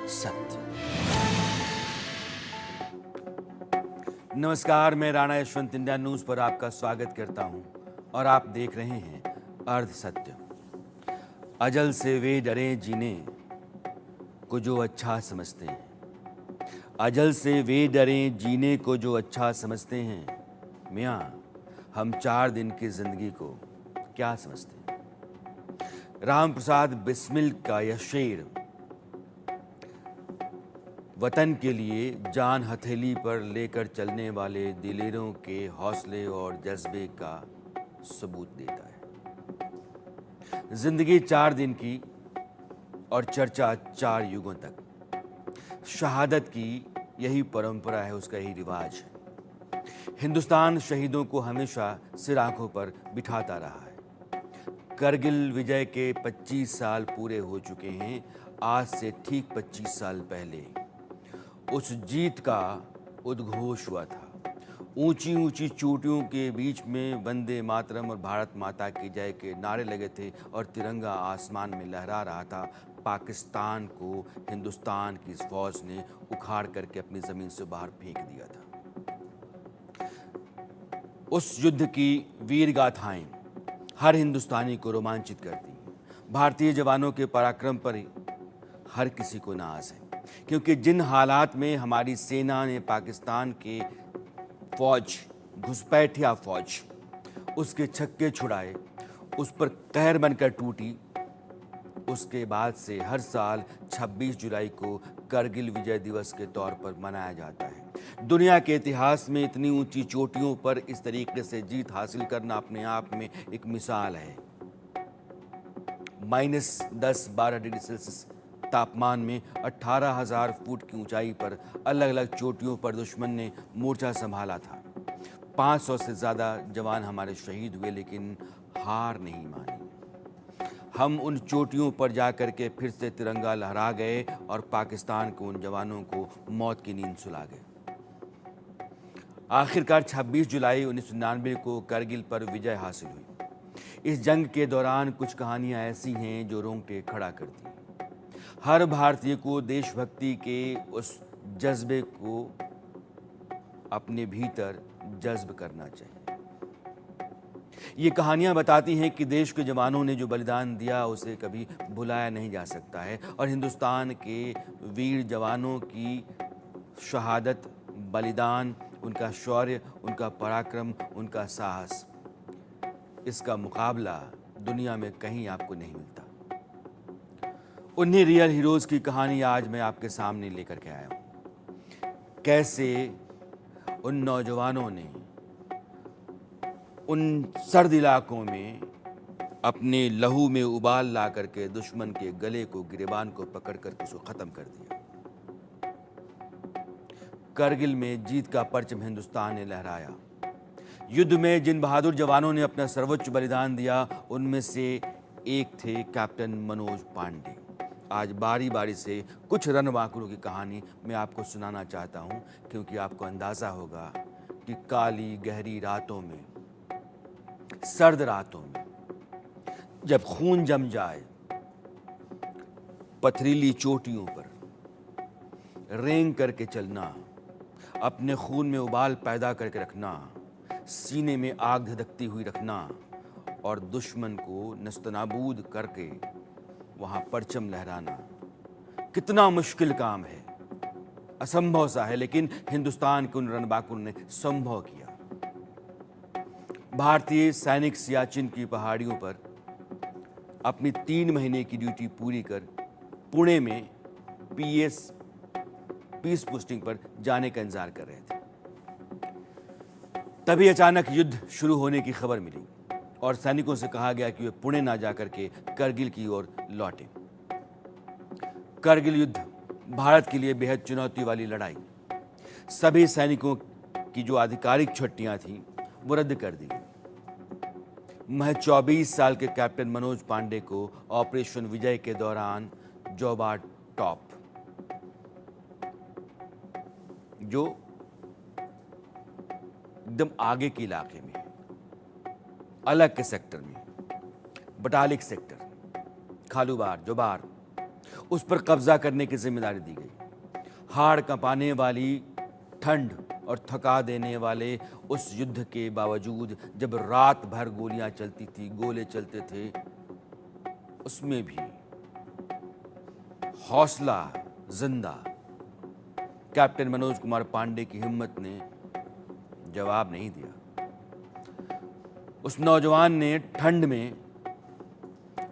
सत्य। नमस्कार, मैं राणा यशवंत इंडिया न्यूज पर आपका स्वागत करता हूं और आप देख रहे हैं अर्ध सत्य। अजल से वे डरे जीने को जो अच्छा समझते हैं, अजल से वे डरे जीने को जो अच्छा समझते हैं। मियाँ, हम 4 दिन की जिंदगी को क्या समझते हैं? राम प्रसाद बिस्मिल का यह शेर वतन के लिए जान हथेली पर लेकर चलने वाले दिलेरों के हौसले और जज्बे का सबूत देता है। जिंदगी 4 दिन की और चर्चा 4 युगों तक। शहादत की यही परंपरा है, उसका यही रिवाज है। हिंदुस्तान शहीदों को हमेशा सिर आंखों पर बिठाता रहा है। करगिल विजय के 25 साल पूरे हो चुके हैं। आज से ठीक 25 साल पहले उस जीत का उद्घोष हुआ था। ऊंची ऊंची चोटियों के बीच में वंदे मातरम और भारत माता की जय के नारे लगे थे और तिरंगा आसमान में लहरा रहा था। पाकिस्तान को हिंदुस्तान की इस फौज ने उखाड़ करके अपनी जमीन से बाहर फेंक दिया था। उस युद्ध की वीर गाथाएं हर हिंदुस्तानी को रोमांचित करती हैं। भारतीय जवानों के पराक्रम पर हर किसी को नाज है, क्योंकि जिन हालात में हमारी सेना ने पाकिस्तान के फौज, घुसपैठिया फौज, उसके छक्के छुड़ाए, उस पर कहर बनकर टूटी, उसके बाद से हर साल 26 जुलाई को करगिल विजय दिवस के तौर पर मनाया जाता है। दुनिया के इतिहास में इतनी ऊंची चोटियों पर इस तरीके से जीत हासिल करना अपने आप में एक मिसाल है। -10-12 डिग्री सेल्सियस तापमान में 18,000 फुट की ऊंचाई पर अलग अलग चोटियों पर दुश्मन ने मोर्चा संभाला था। 500 से ज़्यादा जवान हमारे शहीद हुए, लेकिन हार नहीं मानी। हम उन चोटियों पर जाकर के फिर से तिरंगा लहरा गए और पाकिस्तान के उन जवानों को मौत की नींद सुला गए। आखिरकार 26 जुलाई 1999 को करगिल पर विजय हासिल हुई। इस जंग के दौरान कुछ कहानियां ऐसी हैं जो रोंगटे खड़ा करती हैं। हर भारतीय को देशभक्ति के उस जज्बे को अपने भीतर जज्ब करना चाहिए। ये कहानियां बताती हैं कि देश के जवानों ने जो बलिदान दिया उसे कभी भुलाया नहीं जा सकता है, और हिंदुस्तान के वीर जवानों की शहादत, बलिदान, उनका शौर्य, उनका पराक्रम, उनका साहस, इसका मुकाबला दुनिया में कहीं आपको नहीं मिलता। उन्हीं रियल हीरोज की कहानी आज मैं आपके सामने लेकर के आया हूँ। कैसे उन नौजवानों ने उन सर्द इलाकों में अपने लहू में उबाल ला करके दुश्मन के गले को, गिरेबान को पकड़ करके उसको खत्म कर दिया। करगिल में जीत का परचम हिंदुस्तान ने लहराया। युद्ध में जिन बहादुर जवानों ने अपना सर्वोच्च बलिदान दिया, उनमें से एक थे कैप्टन मनोज पांडे। आज बारी बारी से कुछ रणबांकुरों की कहानी मैं आपको सुनाना चाहता हूं, क्योंकि आपको अंदाजा होगा कि काली गहरी रातों में, सर्द रातों में, जब खून जम जाए, पथरीली चोटियों पर रेंग करके चलना, अपने खून में उबाल पैदा करके रखना, सीने में आग धधकती हुई रखना और दुश्मन को नस्तनाबूद करके वहां परचम लहराना, कितना मुश्किल काम है, असंभव सा है, लेकिन हिंदुस्तान के उन रणबांकुरों ने संभव किया। भारतीय सैनिक सियाचिन की पहाड़ियों पर अपनी 3 महीने की ड्यूटी पूरी कर पुणे में पीस पोस्टिंग पर जाने का इंतजार कर रहे थे। तभी अचानक युद्ध शुरू होने की खबर मिली और सैनिकों से कहा गया कि वे पुणे ना जाकर के करगिल की ओर लौटें। करगिल युद्ध भारत के लिए बेहद चुनौती वाली लड़ाई। सभी सैनिकों की जो आधिकारिक छुट्टियां थीं वो रद्द कर दी गई। महज 24 साल के कैप्टन मनोज पांडे को ऑपरेशन विजय के दौरान जोबा टॉप, जो एकदम आगे के इलाके में, अलग के सेक्टर में, बटालिक सेक्टर, खालूबार, जोबार, उस पर कब्जा करने की जिम्मेदारी दी गई। हाड़ कंपाने वाली ठंड और थका देने वाले उस युद्ध के बावजूद जब रात भर गोलियां चलती थी, गोले चलते थे, उसमें भी हौसला जिंदा। कैप्टन मनोज कुमार पांडे की हिम्मत ने जवाब नहीं दिया। उस नौजवान ने ठंड में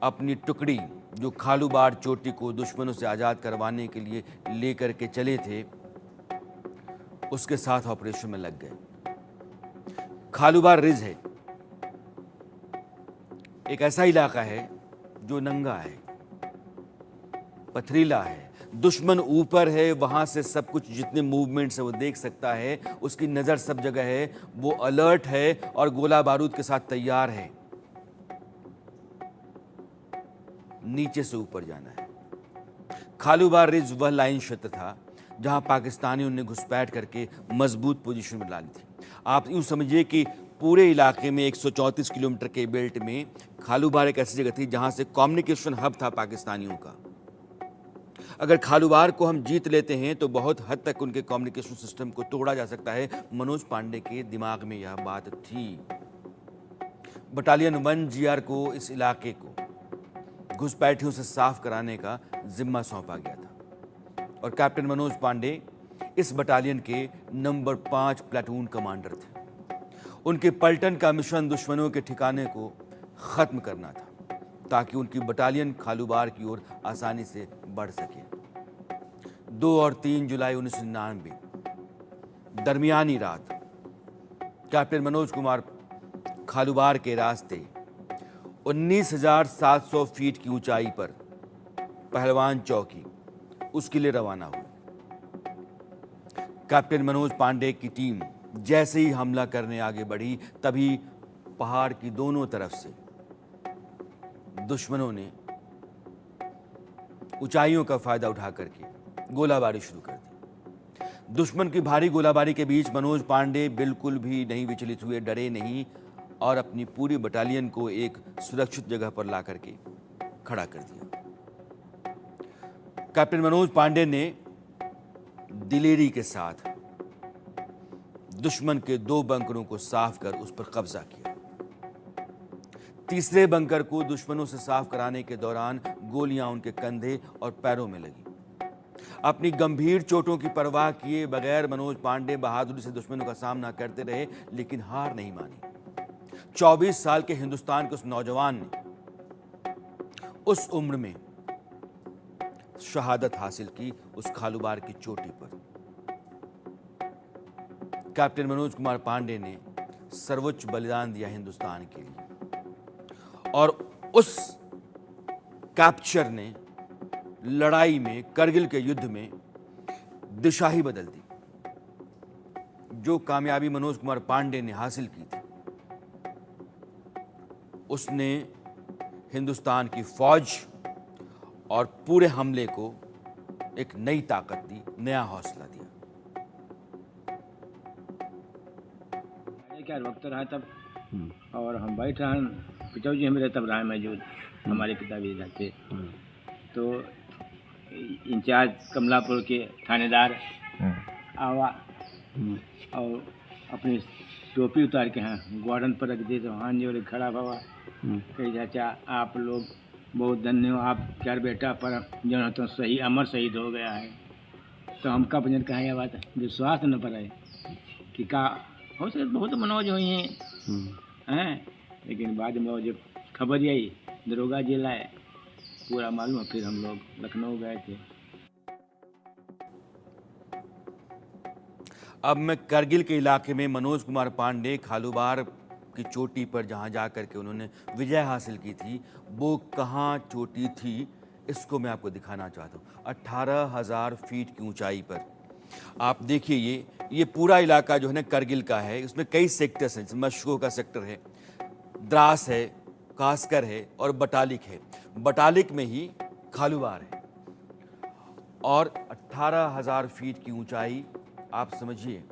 अपनी टुकड़ी, जो खालूबार चोटी को दुश्मनों से आजाद करवाने के लिए लेकर के चले थे, उसके साथ ऑपरेशन में लग गए। खालूबार रिज है, एक ऐसा इलाका है जो नंगा है, पथरीला है, दुश्मन ऊपर है, वहां से सब कुछ जितने मूवमेंट से वो देख सकता है, उसकी नजर सब जगह है, वो अलर्ट है और गोला बारूद के साथ तैयार है। नीचे से ऊपर जाना है। खालूबार रिज वह लाइन क्षेत्र था जहां पाकिस्तानियों ने घुसपैठ करके मजबूत पोजीशन में ला ली थी। आप यूं समझिए कि पूरे इलाके में 134 किलोमीटर के बेल्ट में खालूबार एक ऐसी जगह थी जहां से कम्युनिकेशन हब था पाकिस्तानियों का। अगर खालूबार को हम जीत लेते हैं तो बहुत हद तक उनके कम्युनिकेशन सिस्टम को तोड़ा जा सकता है। मनोज पांडे के दिमाग में यह बात थी। बटालियन 1 GR को इस इलाके को घुसपैठियों से साफ कराने का जिम्मा सौंपा गया था और कैप्टन मनोज पांडे इस बटालियन के नंबर 5 प्लाटून कमांडर थे। उनके पलटन का मिशन दुश्मनों के ठिकाने को खत्म करना था ताकि उनकी बटालियन खालूबार की ओर आसानी से बढ़ सके। 2 और 3 जुलाई 1999 दरमियानी रात कैप्टन मनोज कुमार खालूबार के रास्ते 19,700 फीट की ऊंचाई पर पहलवान चौकी उसके लिए रवाना हुई। कैप्टन मनोज पांडे की टीम जैसे ही हमला करने आगे बढ़ी, तभी पहाड़ की दोनों तरफ से दुश्मनों ने ऊंचाइयों का फायदा उठा करके गोलाबारी शुरू कर दी। दुश्मन की भारी गोलाबारी के बीच मनोज पांडे बिल्कुल भी नहीं विचलित हुए, डरे नहीं और अपनी पूरी बटालियन को एक सुरक्षित जगह पर ला करके खड़ा कर दिया। कैप्टन मनोज पांडे ने दिलेरी के साथ दुश्मन के 2 बंकरों को साफ कर उस पर कब्जा किया। तीसरे बंकर को दुश्मनों से साफ कराने के दौरान गोलियां उनके कंधे और पैरों में लगी। अपनी गंभीर चोटों की परवाह किए बगैर मनोज पांडे बहादुरी से दुश्मनों का सामना करते रहे, लेकिन हार नहीं मानी। 24 साल के हिंदुस्तान के उस नौजवान ने उस उम्र में शहादत हासिल की उस खालूबार की चोटी पर। कैप्टन मनोज कुमार पांडे ने सर्वोच्च बलिदान दिया हिंदुस्तान के लिए और उस कैप्चर ने लड़ाई में, करगिल के युद्ध में दिशा ही बदल दी। जो कामयाबी मनोज कुमार पांडे ने हासिल की थी, उसने हिंदुस्तान की फौज और पूरे हमले को एक नई ताकत दी, नया हौसला दिया। क्या वक्त रहा तब और हम बैठ रहे हैं, पिताजी जी मेरे तब रहा मौजूद, हमारे पिताजी रहते। तो इंचार्ज कमलापुर के थानेदार आवा और अपनी टोपी उतार के हाँ गार्डन पर रख दी। तो हाँ जी खड़ा हुआ, कही चाचा आप लोग बहुत धन्य हो, आप चार बेटा पर जो है तो सही अमर शहीद हो गया है। तो हम का बजन कहा यह बात विश्वास न पड़े कि का हो सके बहुत मनोज हुई हैं, लेकिन बाद में जब खबर यही दरोगा जी लाए पूरा मालूम, फिर हम लोग लखनऊ गए थे। अब मैं करगिल के इलाके में मनोज कुमार पांडे खालूबार की चोटी पर जहां जाकर के उन्होंने विजय हासिल की थी, वो कहां चोटी थी इसको मैं आपको दिखाना चाहता हूं। 18,000 फीट की ऊंचाई पर आप देखिए, ये पूरा इलाका जो है ना करगिल का है। इसमें कई सेक्टर्स हैं, मशको का सेक्टर है, द्रास है, कास्कर है और बटालिक है। बटालिक में ही खालूबार है और 18,000 फीट की ऊंचाई। आप समझिए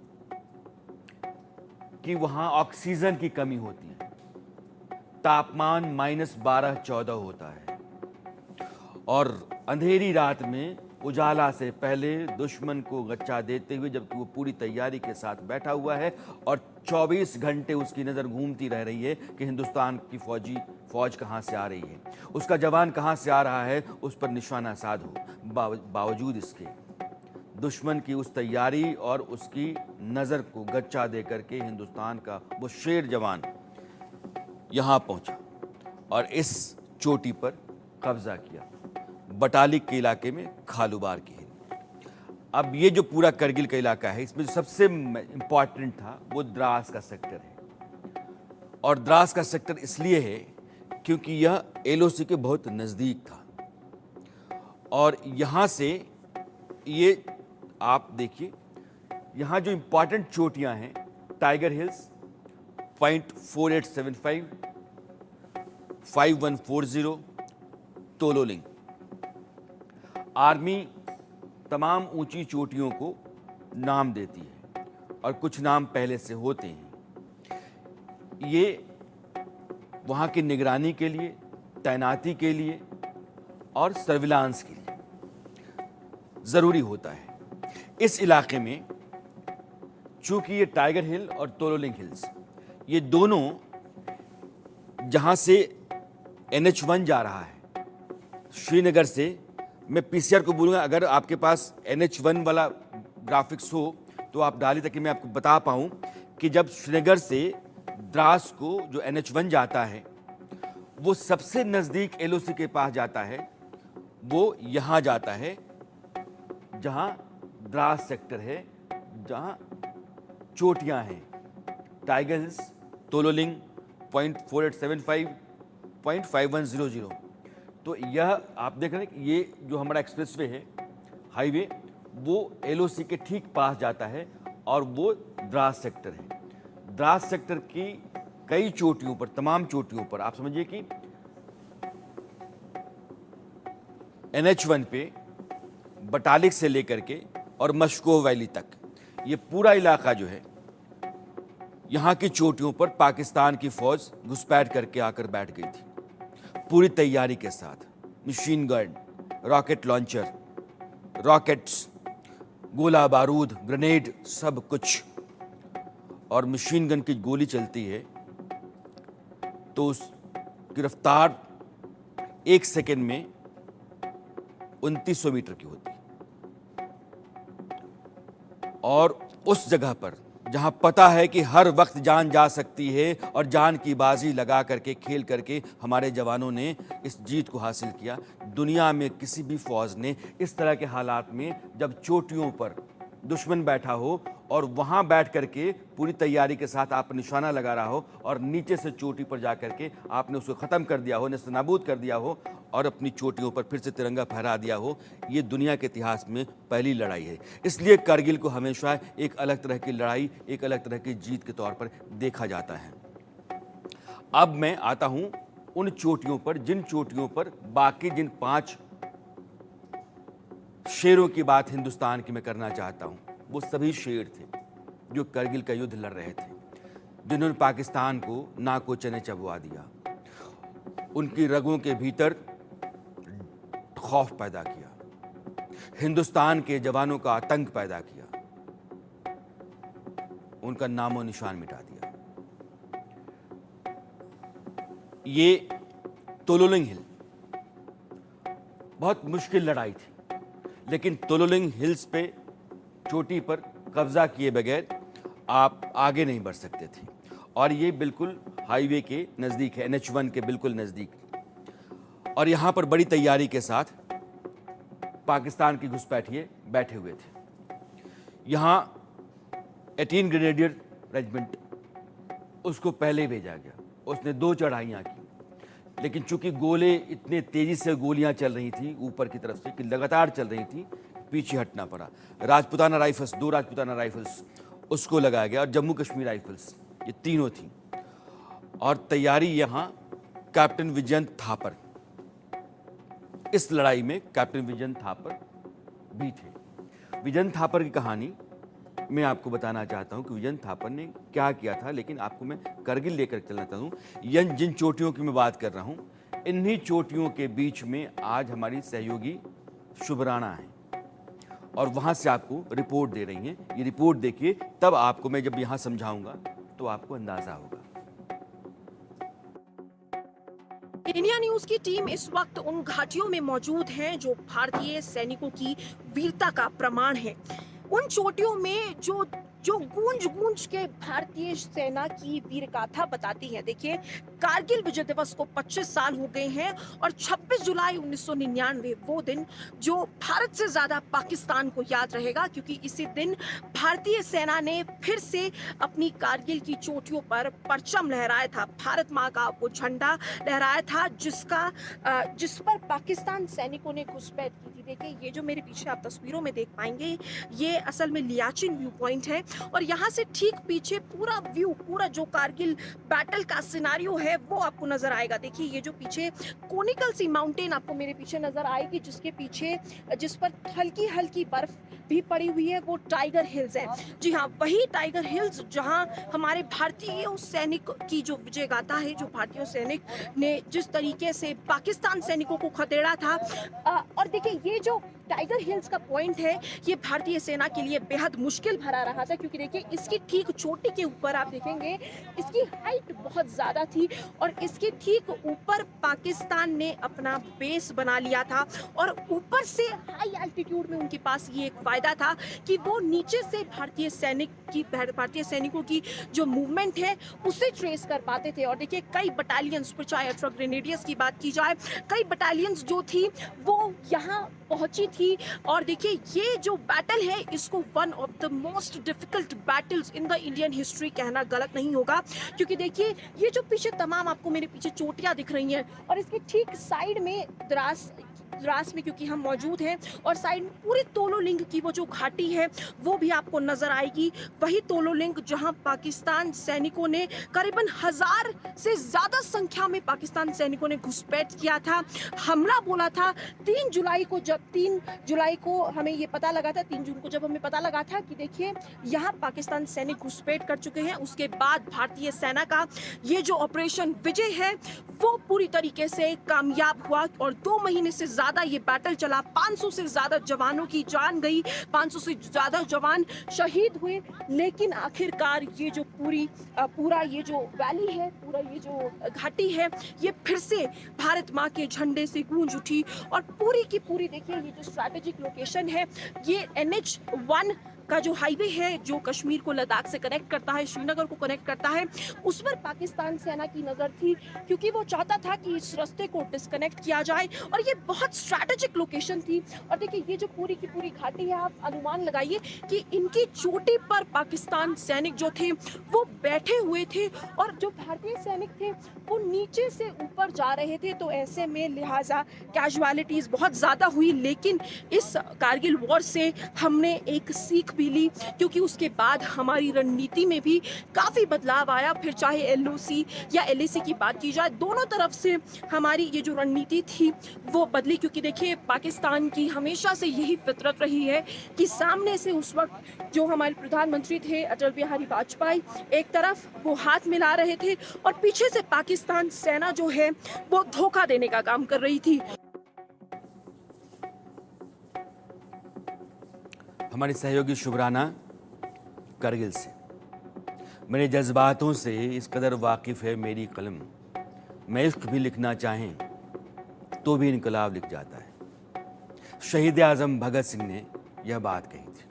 कि वहां ऑक्सीजन की कमी होती है, तापमान -12-14 होता है और अंधेरी रात में उजाला से पहले दुश्मन को गच्चा देते हुए, जबकि वो पूरी तैयारी के साथ बैठा हुआ है और 24 घंटे उसकी नज़र घूमती रह रही है कि हिंदुस्तान की फौज कहाँ से आ रही है, उसका जवान कहाँ से आ रहा है, उस पर निशाना साध हो। बावजूद इसके दुश्मन की उस तैयारी और उसकी नज़र को गच्चा दे करके हिंदुस्तान का वो शेर जवान यहाँ पहुँचा और इस चोटी पर कब्जा किया, बटालिक के इलाके में खालूबार की हिल। अब ये जो पूरा करगिल का इलाका है, इसमें जो सबसे इम्पॉर्टेंट था वो द्रास का सेक्टर है। और द्रास का सेक्टर इसलिए है क्योंकि यह एलओसी के बहुत नज़दीक था। और यहाँ से ये आप देखिए, यहाँ जो इम्पॉर्टेंट चोटियाँ हैं, tiger hills, point 4875, 5140, Tololing. Army तमाम ऊंची चोटियों को नाम देती है और कुछ नाम पहले से होते हैं। ये वहाँ की निगरानी के लिए, तैनाती के लिए और सर्विलांस के लिए ज़रूरी होता है। इस इलाके में चूंकि ये टाइगर हिल और तोलोलिंग हिल्स, ये दोनों जहाँ से NH1 जा रहा है श्रीनगर से, मैं पीसीआर को बोलूँगा अगर आपके पास NH1 वाला ग्राफिक्स हो तो आप डालिए ताकि मैं आपको बता पाऊँ कि जब श्रीनगर से द्रास को जो NH1 जाता है वो सबसे नज़दीक एलओसी के पास जाता है, वो यहाँ जाता है जहाँ द्रास सेक्टर है, जहाँ चोटियाँ हैं, tiger hills, Tololing, point 4875, point 5100। तो यह आप देख रहे हैं कि ये जो हमारा एक्सप्रेसवे है, हाईवे, वो एलओसी के ठीक पास जाता है और वो द्रास सेक्टर है। द्रास सेक्टर की कई चोटियों पर, तमाम चोटियों पर आप समझिए कि NH1 पे बटालिक से लेकर के और मशको वैली तक ये पूरा इलाका जो है, यहाँ की चोटियों पर पाकिस्तान की फौज घुसपैठ करके आकर बैठ गई थी पूरी तैयारी के साथ। Machine gun, rocket launcher, rockets, गोला बारूद, ग्रेनेड, सब कुछ। और मशीन गन की गोली चलती है तो उसकी रफ्तार 1 सेकेंड में 2900 मीटर की होती है। और उस जगह पर जहां पता है कि हर वक्त जान जा सकती है और जान की बाजी लगा करके, खेल करके हमारे जवानों ने इस जीत को हासिल किया। दुनिया में किसी भी फौज ने इस तरह के हालात में जब चोटियों पर दुश्मन बैठा हो और वहां बैठ करके पूरी तैयारी के साथ आप निशाना लगा रहा हो और नीचे से चोटी पर जा करके आपने उसको ख़त्म कर दिया हो, नेस्तनाबूद कर दिया हो और अपनी चोटियों पर फिर से तिरंगा फहरा दिया हो, ये दुनिया के इतिहास में पहली लड़ाई है। इसलिए कारगिल को हमेशा एक अलग तरह की लड़ाई, एक अलग तरह की जीत के तौर पर देखा जाता है। अब मैं आता हूं उन चोटियों पर, जिन चोटियों पर बाकी जिन 5 शेरों की बात हिंदुस्तान की मैं करना चाहता हूं, वो सभी शेर थे जो कारगिल का युद्ध लड़ रहे थे, जिन्होंने पाकिस्तान को नाको चने चबवा दिया, उनकी रगों के भीतर खौफ पैदा किया, हिंदुस्तान के जवानों का आतंक पैदा किया, उनका नामो निशान मिटा दिया। ये तोलोलिंग हिल बहुत मुश्किल लड़ाई थी, लेकिन तोलोलिंग हिल्स पे चोटी पर कब्जा किए बगैर आप आगे नहीं बढ़ सकते थे। और ये बिल्कुल हाईवे के नज़दीक है, NH1 के बिल्कुल नज़दीक। और यहाँ पर बड़ी तैयारी के साथ पाकिस्तान की घुसपैठिए बैठे हुए थे। यहाँ 18 ग्रेनेडियर रेजिमेंट, उसको पहले भेजा गया, उसने 2 चढ़ाइयाँ की, लेकिन चूंकि गोले इतने तेजी से गोलियां चल रही थी ऊपर की तरफ से कि लगातार चल रही थी, पीछे हटना पड़ा। राजपूताना राइफल्स, 2 राजपूताना राइफल्स उसको लगाया गया और जम्मू कश्मीर राइफल्स, ये तीनों थी। और तैयारी यहाँ कैप्टन विजयंत थापर, इस लड़ाई में कैप्टन विजयंत थापर भी थे। विजयंत थापर की कहानी मैं आपको बताना चाहता हूं कि विजयंत थापर ने क्या किया था, लेकिन आपको मैं करगिल लेकर चलना चाहता हूं। जिन चोटियों की मैं बात कर रहा हूं, इन्हीं चोटियों के बीच में आज हमारी सहयोगी शुभराणा हैं और वहाँ से आपको रिपोर्ट दे रही हैं। ये रिपोर्ट देखिए, तब आपको मैं जब यहाँ समझाऊंगा तो आपको अंदाज़ा होगा। इंडिया न्यूज की टीम इस वक्त उन घाटियों में मौजूद है जो भारतीय सैनिकों की वीरता का प्रमाण है। उन चोटियों में जो जो गूंज गूंज के भारतीय सेना की वीर गाथा बताती है। देखिए, कारगिल विजय दिवस को 25 साल हो गए हैं और 26 जुलाई 1999 वो दिन जो भारत से ज्यादा पाकिस्तान को याद रहेगा, क्योंकि इसी दिन भारतीय सेना ने फिर से अपनी कारगिल की चोटियों पर परचम लहराया था, भारत माँ का वो झंडा लहराया था जिस पर पाकिस्तान सैनिकों ने घुसपैठ की थी। देखिए, ये जो मेरे पीछे आप तस्वीरों में देख पाएंगे, ये असल में लियाचिन व्यू पॉइंट है और यहाँ से ठीक पीछे पूरा व्यू, पूरा जो कारगिल बैटल का सिनारियो है वो आपको नजर आएगा। देखिए, ये जो पीछे कोनिकल सी माउंटेन आपको मेरे पीछे नजर आएगी, जिस पर हल्की हल्की बर्फ भी पड़ी हुई है, वो टाइगर हिल्स है। जी हाँ, वही टाइगर हिल्स जहाँ हमारे भारतीय सैनिक की जो विजय गाथा है, जो भारतीय सैनिक ने जिस तरीके से पाकिस्तान सैनिकों को खदेड़ा था। और देखिए, ये जो टाइगर हिल्स का पॉइंट है, ये भारतीय सेना के लिए बेहद मुश्किल भरा रहा था, क्योंकि देखिए इसकी ठीक चोटी के ऊपर आप देखेंगे इसकी हाइट बहुत ज्यादा थी और इसके ठीक ऊपर पाकिस्तान ने अपना बेस बना लिया था। और ऊपर से हाई एल्टीट्यूड में उनके पास ये एक फायदा था कि वो नीचे से भारतीय सैनिकों की जो मूवमेंट है उसे ट्रेस कर पाते थे। और देखिए, कई बटालियंस, चाहे अल्ट्रा ग्रेनेडियर्स की बात की जाए, कई बटालियंस जो थी वो यहाँ पहुंची थी। और देखिए, ये जो बैटल है इसको one of the most difficult battles in the Indian history कहना गलत नहीं होगा, क्योंकि देखिए ये जो पीछे तमाम आपको मेरे पीछे चोटियां दिख रही हैं और इसके ठीक साइड में द्रास में क्योंकि हम मौजूद हैं और साइड में पूरी तोलो लिंग की वो जो घाटी है वो भी आपको नजर आएगी। वही तोलो लिंग जहां पाकिस्तान सैनिकों ने करीबन 1000 से ज्यादा संख्या में पाकिस्तान सैनिकों ने घुसपैठ किया था, हमला बोला था। 3 जुलाई को हमें ये पता लगा था, 3 जून को जब हमें पता लगा था कि देखिए यहाँ पाकिस्तान सैनिक घुसपैठ कर चुके हैं, उसके बाद भारतीय सेना का ये जो ऑपरेशन विजय है वो पूरी तरीके से कामयाब हुआ और 2 महीने से ज्यादा ये बैटल चला। 500 से ज्यादा जवानों की जान गई, 500 से ज्यादा जवान शहीद हुए, लेकिन आखिरकार ये जो पूरा ये जो वैली है, पूरा ये जो घाटी है, ये फिर से भारत माँ के झंडे से गूंज उठी। और पूरी की पूरी देखिए, ये जो स्ट्रैटेजिक लोकेशन है, ये NH-1 का जो हाईवे है जो कश्मीर को लद्दाख से कनेक्ट करता है, श्रीनगर को कनेक्ट करता है, उस पर पाकिस्तान सेना की नजर थी, क्योंकि वो चाहता था कि इस रास्ते को डिस्कनेक्ट किया जाए और ये बहुत स्ट्रैटेजिक लोकेशन थी। और देखिए, ये जो पूरी की पूरी घाटी है, आप अनुमान लगाइए कि इनकी चोटी पर पाकिस्तान सैनिक जो थे वो बैठे हुए थे और जो भारतीय सैनिक थे वो नीचे से ऊपर जा रहे थे। तो ऐसे में लिहाजा कैजुअलिटीज बहुत ज्यादा हुई, लेकिन इस कारगिल वॉर से हमने एक सीख भी ली, क्योंकि उसके बाद हमारी रणनीति में भी काफी बदलाव आया। फिर चाहे LOC या LAC की बात की जाए, दोनों तरफ से हमारी ये जो रणनीति थी वो बदली, क्योंकि देखिए पाकिस्तान की हमेशा से यही फितरत रही है कि सामने से उस वक्त जो हमारे प्रधानमंत्री थे अटल बिहारी वाजपेयी, एक तरफ वो हाथ मिला रहे थे और पीछे से पाकिस्तान सेना जो है वो धोखा देने का काम कर रही थी। हमारी सहयोगी शुभराना करगिल से। मेरे जज्बातों से इस कदर वाकिफ है मेरी कलम, मैं इश्क भी लिखना चाहें तो भी इनकलाब लिख जाता है। शहीद आज़म भगत सिंह ने यह बात कही थी।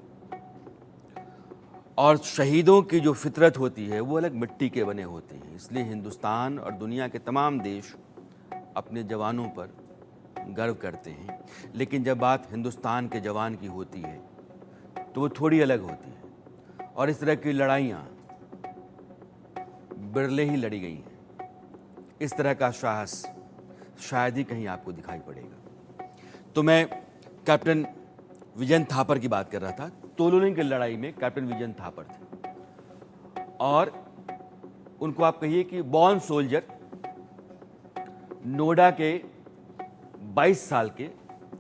और शहीदों की जो फितरत होती है वो अलग मिट्टी के बने होते हैं, इसलिए हिंदुस्तान और दुनिया के तमाम देश अपने जवानों पर गर्व करते हैं। लेकिन जब बात हिंदुस्तान के जवान की होती है तो वो थोड़ी अलग होती है और इस तरह की लड़ाइयाँ बिरले ही लड़ी गई हैं। इस तरह का साहस शायद ही कहीं आपको दिखाई पड़ेगा। तो मैं कैप्टन विजयन थापर की बात कर रहा था। तोलोलिंग की लड़ाई में कैप्टन विजयन थापर थे और उनको आप कहिए कि बॉर्न सोल्जर, नोएडा के 22 साल के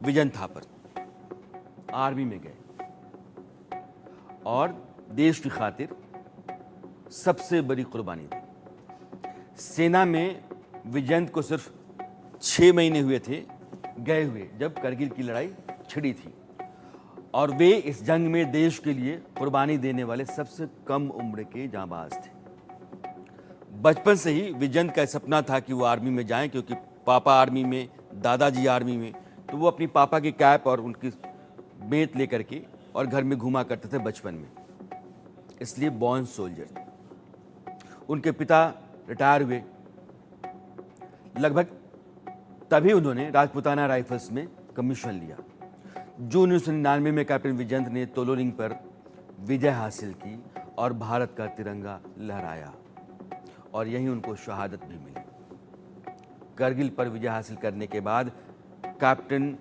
विजयन थापर आर्मी में गए और देश की खातिर सबसे बड़ी कुर्बानी दी। सेना में विजयंत को सिर्फ 6 महीने हुए थे गए हुए जब करगिल की लड़ाई छिड़ी थी और वे इस जंग में देश के लिए कुर्बानी देने वाले सबसे कम उम्र के जांबाज थे। बचपन से ही विजयंत का सपना था कि वो आर्मी में जाएं, क्योंकि पापा आर्मी में, दादाजी आर्मी में, तो वो अपनी पापा की कैप और उनकी बेत लेकर के और घर में घुमा करते थे बचपन में, इसलिए बॉर्न सोल्जर थे। उनके पिता रिटायर हुए लगभग तभी उन्होंने राजपुताना राइफल्स में कमीशन लिया। जून 1999 में कैप्टन विजयंत ने तोलोलिंग पर विजय हासिल की और भारत का तिरंगा लहराया और यहीं उनको शहादत भी मिली। करगिल पर विजय हासिल करने के बाद कैप्टन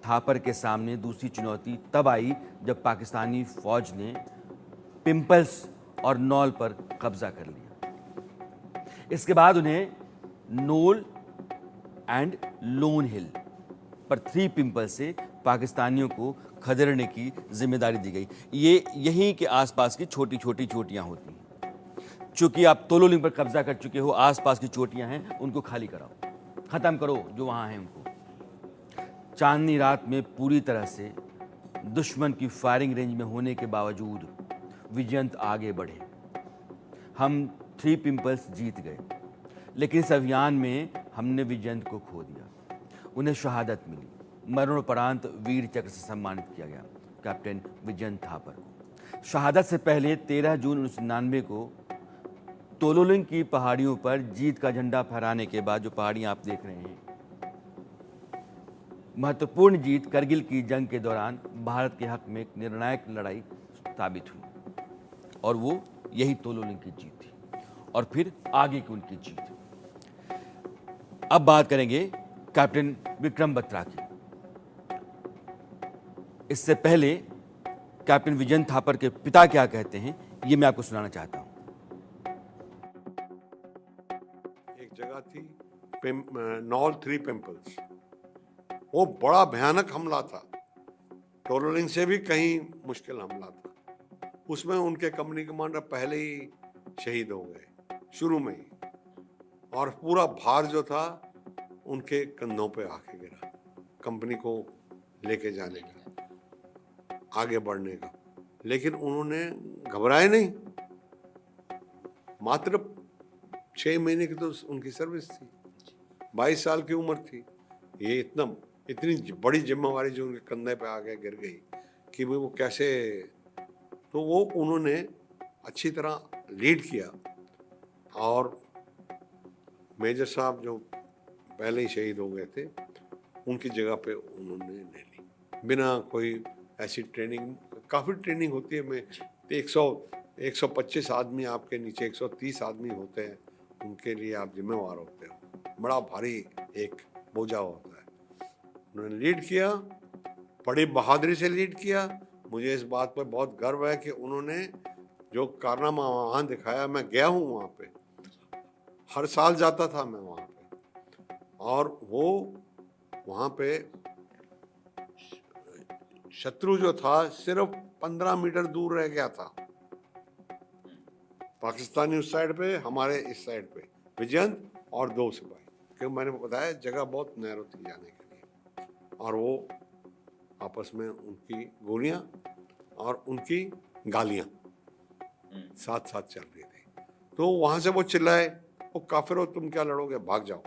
थापर के सामने दूसरी चुनौती तब आई जब पाकिस्तानी फौज ने पिंपल्स और नौल पर कब्जा कर लिया। इसके बाद उन्हें नोल एंड लोन हिल पर 3 पिंपल से पाकिस्तानियों को खदेड़ने की जिम्मेदारी दी गई। ये यहीं के आसपास की छोटी छोटी चोटियां होती हैं। चूंकि आप तोलोलिंग पर कब्जा कर चुके हो, आसपास की चोटियां हैं, उनको खाली कराओ, खत्म करो जो वहां हैं उनको। चांदनी रात में पूरी तरह से दुश्मन की फायरिंग रेंज में होने के बावजूद विजयंत आगे बढ़े। हम 3 पिंपल्स जीत गए, लेकिन इस अभियान में हमने विजयंत को खो दिया। उन्हें शहादत मिली। मरणोपरांत वीर चक्र से सम्मानित किया गया कैप्टन विजयंत थापर को। शहादत से पहले 13 जून 1999 को तोलोलिंग की पहाड़ियों पर जीत का झंडा फहराने के बाद, जो पहाड़ियां आप देख रहे हैं, महत्वपूर्ण जीत करगिल की जंग के दौरान भारत के हक में एक निर्णायक लड़ाई साबित हुई और वो यही तोलोलिंग की जीत थी और फिर आगे की उनकी जीत। अब बात करेंगे कैप्टन विक्रम बत्रा की। इससे पहले कैप्टन विजयंत थापर के पिता क्या कहते हैं, ये मैं आपको सुनाना चाहता हूं। एक जगह थी नॉल 3 पिंपल्स, वो बड़ा भयानक हमला था, तोलोलिंग से भी कहीं मुश्किल हमला था। उसमें उनके कंपनी कमांडर पहले ही शहीद हो गए शुरू में ही, और पूरा भार जो था उनके कंधों पे आके गिरा, कंपनी को लेके जाने का, आगे बढ़ने का। लेकिन उन्होंने घबराए नहीं। मात्र 6 महीने की तो उनकी सर्विस थी, 22 साल की उम्र थी। ये इतनी बड़ी जिम्मेवारी जो उनके कंधे पे आगे गिर गई कि वो कैसे, तो वो उन्होंने अच्छी तरह लीड किया। और मेजर साहब जो पहले ही शहीद हो गए थे, उनकी जगह पे उन्होंने ले ली, बिना कोई ऐसी ट्रेनिंग। काफ़ी ट्रेनिंग होती है, में 125 आदमी आपके नीचे, 130 आदमी होते हैं, उनके लिए आप जिम्मेवार होते हो। बड़ा भारी एक बोझा होता है। उन्होंने लीड किया, बड़ी बहादुरी से लीड किया। मुझे इस बात पर बहुत गर्व है कि उन्होंने जो कारनामा वहाँ दिखाया। मैं गया हूँ वहाँ पे, हर साल जाता था मैं वहाँ पे, और वो वहाँ पे शत्रु जो था सिर्फ 15 मीटर दूर रह गया था। पाकिस्तानी उस साइड पे, हमारे इस साइड पे विजयंत और 2 सिपाही, क्योंकि मैंने बताया जगह बहुत नैरो थी जाने के लिए, और वो आपस में उनकी गोलियां और उनकी गालियां साथ साथ चल रही थी। तो वहां से वो चिल्लाए, वो काफिरो तुम क्या लड़ोगे, भाग जाओ।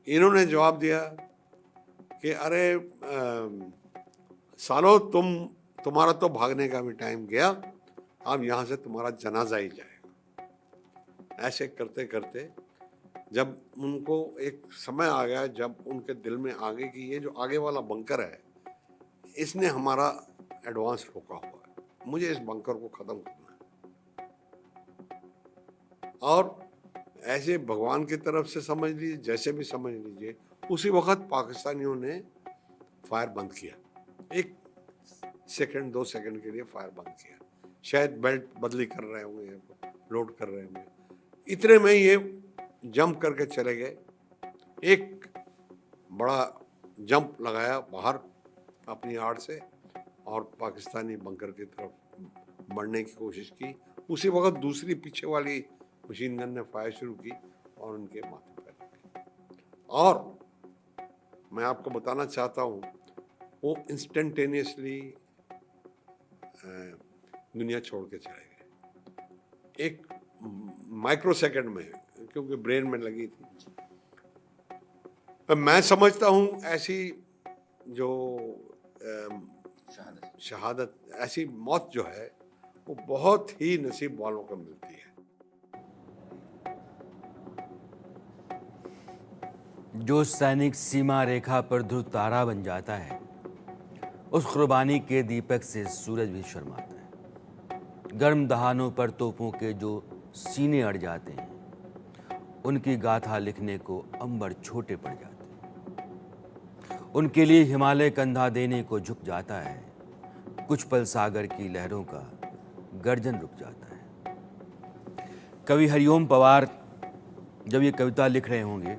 इन्होंने जवाब दिया कि अरे सालो, तुम्हारा तो भागने का भी टाइम गया, अब यहाँ से तुम्हारा जनाजा ही जाएगा। ऐसे करते करते जब उनको एक समय आ गया, जब उनके दिल में आ गई कि ये जो आगे वाला बंकर है, इसने हमारा एडवांस रोका हुआ है, मुझे इस बंकर को ख़त्म करना है। और ऐसे भगवान की तरफ से समझ लीजिए, जैसे भी समझ लीजिए, उसी वक्त पाकिस्तानियों ने फायर बंद किया। 1 सेकंड 2 सेकंड के लिए फायर बंद किया। शायद बेल्ट बदली कर रहे होंगे, लोड कर रहे होंगे। इतने में ये जंप करके चले गए, एक बड़ा जंप लगाया बाहर अपनी आड़ से, और पाकिस्तानी बंकर की तरफ बढ़ने की कोशिश की। उसी वक्त दूसरी पीछे वाली मशीन गन ने फायर शुरू की और उनके माथे पर लगी। और मैं आपको बताना चाहता हूँ वो इंस्टेंटेनियसली दुनिया छोड़ के चले गए, एक माइक्रो सेकंड में, क्योंकि ब्रेन में लगी थी। मैं समझता हूँ ऐसी जो शहादत, ऐसी मौत जो है वो बहुत ही नसीब वालों को मिलती है। जो सैनिक सीमा रेखा पर ध्रुव तारा बन जाता है, उस कुर्बानी के दीपक से सूरज भी शर्माता है। गर्म दहानों पर तोपों के जो सीने अड़ जाते हैं, उनकी गाथा लिखने को अंबर छोटे पड़ जाते हैं। उनके लिए हिमालय कंधा देने को झुक जाता है, कुछ पल सागर की लहरों का गर्जन रुक जाता है। कवि हरिओम पवार जब ये कविता लिख रहे होंगे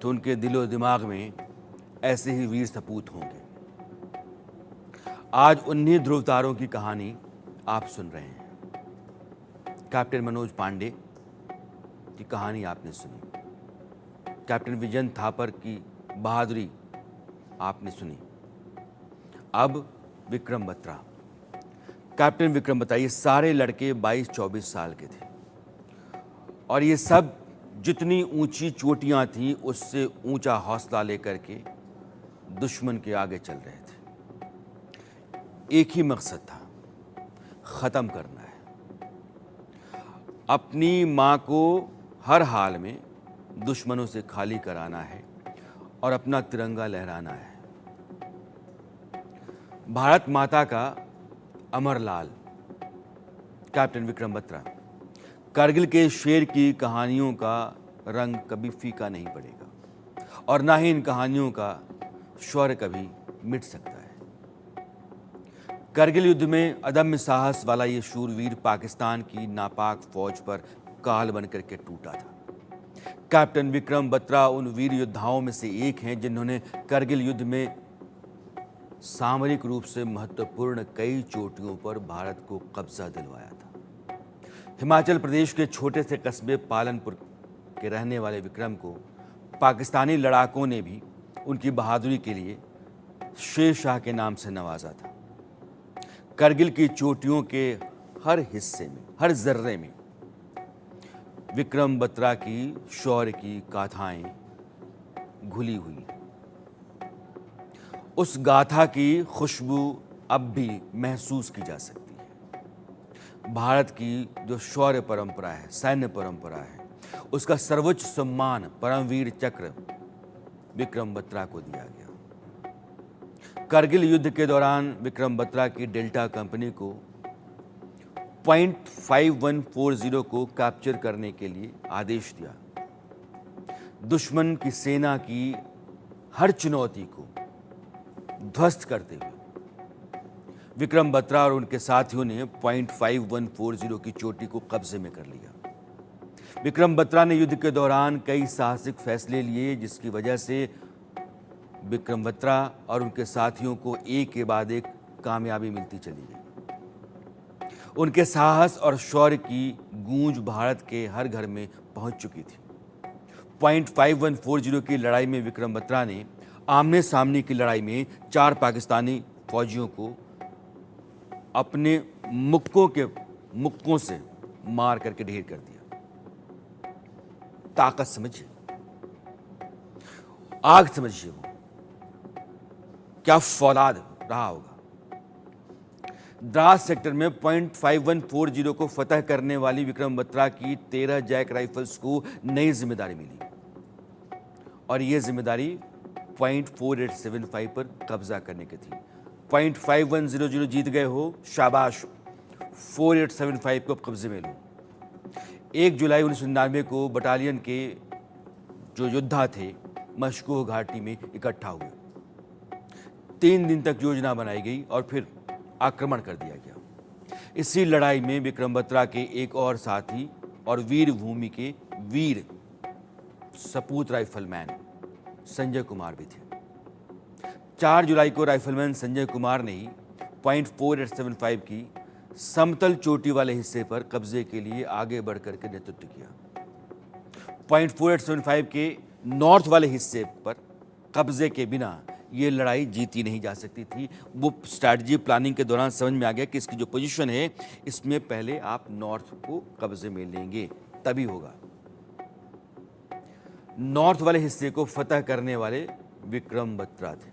तो उनके दिलो दिमाग में ऐसे ही वीर सपूत होंगे। आज उन्हीं ध्रुव तारों की कहानी आप सुन रहे हैं। कैप्टन मनोज पांडे की कहानी आपने सुनी, कैप्टन विजयन थापर की बहादुरी आपने सुनी। अब विक्रम बत्रा, कैप्टन विक्रम बत्रा, ये सारे लड़के 22-24 साल के थे और ये सब जितनी ऊंची चोटियां थी उससे ऊंचा हौसला लेकर के दुश्मन के आगे चल रहे थे। एक ही मकसद था, खत्म करना है। अपनी मां को हर हाल में दुश्मनों से खाली कराना है और अपना तिरंगा लहराना है। भारत माता का अमर लाल कैप्टन विक्रम बत्रा, कारगिल के शेर की कहानियों का रंग कभी फीका नहीं पड़ेगा और ना ही इन कहानियों का शौर्य कभी मिट सकता है। कारगिल युद्ध में अदम्य साहस वाला ये शूरवीर पाकिस्तान की नापाक फौज पर काल बनकर के टूटा था। कैप्टन विक्रम बत्रा उन वीर योद्धाओं में से एक हैं जिन्होंने कारगिल युद्ध में सामरिक रूप से महत्वपूर्ण कई चोटियों पर भारत को कब्जा दिलवाया था। हिमाचल प्रदेश के छोटे से कस्बे पालनपुर के रहने वाले विक्रम को पाकिस्तानी लड़ाकों ने भी उनकी बहादुरी के लिए शेर शाह के नाम से नवाजा था। कारगिल की चोटियों के हर हिस्से में, हर जर्रे में विक्रम बत्रा की शौर्य की गाथाएं घुली हुई हैं। उस गाथा की खुशबू अब भी महसूस की जा सकती है। भारत की जो शौर्य परंपरा है, सैन्य परंपरा है, उसका सर्वोच्च सम्मान परमवीर चक्र विक्रम बत्रा को दिया गया। कारगिल युद्ध के दौरान विक्रम बत्रा की डेल्टा कंपनी को .5140 को कैप्चर करने के लिए आदेश दिया। दुश्मन की सेना की हर चुनौती को ध्वस्त करते हुए विक्रम बत्रा और उनके साथियों ने .5140 की चोटी को कब्जे में कर लिया। विक्रम बत्रा ने युद्ध के दौरान कई साहसिक फैसले लिए, जिसकी वजह से विक्रम बत्रा और उनके साथियों को एक के बाद एक कामयाबी मिलती चली गई। उनके साहस और शौर्य की गूंज भारत के हर घर में पहुंच चुकी थी। .5140 की लड़ाई में विक्रम बत्रा ने आमने सामने की लड़ाई में 4 पाकिस्तानी फौजियों को अपने मुक्कों से मार करके ढेर कर दिया। ताकत समझिए, आग समझिए, वो क्या फौलाद रहा होगा। द्रास सेक्टर में .5140 को फतह करने वाली विक्रम बत्रा की 13 जैक राइफल्स को नई जिम्मेदारी मिली और यह जिम्मेदारी .4875 पर कब्जा करने की थी। .5100 जीत गए हो, शाबाश, 4875 को कब्जे में लो। 1 जुलाई 1999 को बटालियन के जो योद्धा थे मशकोह घाटी में इकट्ठा हुए। 3 दिन तक योजना बनाई गई और फिर आक्रमण कर दिया गया। इसी लड़ाई में विक्रम बत्रा के एक और साथी और वीर भूमि के वीर सपूत राइफलमैन संजय कुमार भी थे। 4 जुलाई को राइफलमैन संजय कुमार ने ही .4875 की समतल चोटी वाले हिस्से पर कब्जे के लिए आगे बढ़कर के नेतृत्व किया। .4875 के नॉर्थ वाले हिस्से पर कब्जे के बिना ये लड़ाई जीती नहीं जा सकती थी। वो स्ट्रैटेजी प्लानिंग के दौरान समझ में आ गया कि इसकी जो पोजीशन है इसमें पहले आप नॉर्थ को कब्जे में लेंगे तभी होगा। नॉर्थ वाले हिस्से को फतह करने वाले विक्रम बत्रा थे।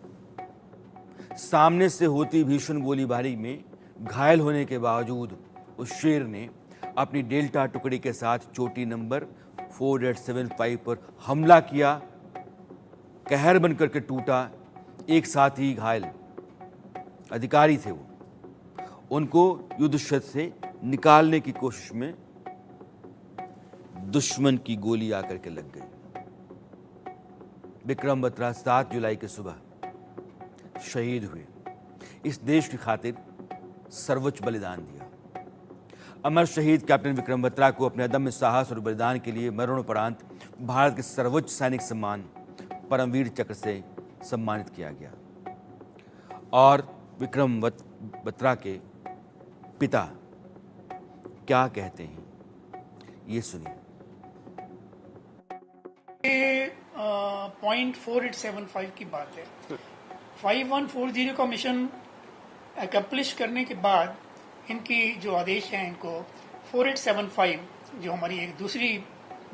सामने से होती भीषण गोलीबारी में घायल होने के बावजूद उस शेर ने अपनी डेल्टा टुकड़ी के साथ चोटी नंबर 4875 पर हमला किया, कहर बनकर के टूटा। एक साथी घायल अधिकारी थे, वो उनको युद्ध क्षेत्र से निकालने की कोशिश में दुश्मन की गोली आकर के लग गई। विक्रम बत्रा 7 जुलाई की सुबह शहीद हुए। इस देश की खातिर सर्वोच्च बलिदान दिया। अमर शहीद कैप्टन विक्रम बत्रा को अपने अदम्य साहस और बलिदान के लिए मरणोपरांत भारत के सर्वोच्च सैनिक सम्मान परमवीर चक्र से सम्मानित किया गया। और विक्रम बत्रा के पिता क्या कहते हैं, ये सुनिए। पॉइंट 4875 की बात है। 5140 का मिशन एकम्प्लिश करने के बाद इनकी जो आदेश हैं, इनको 4875 जो हमारी एक दूसरी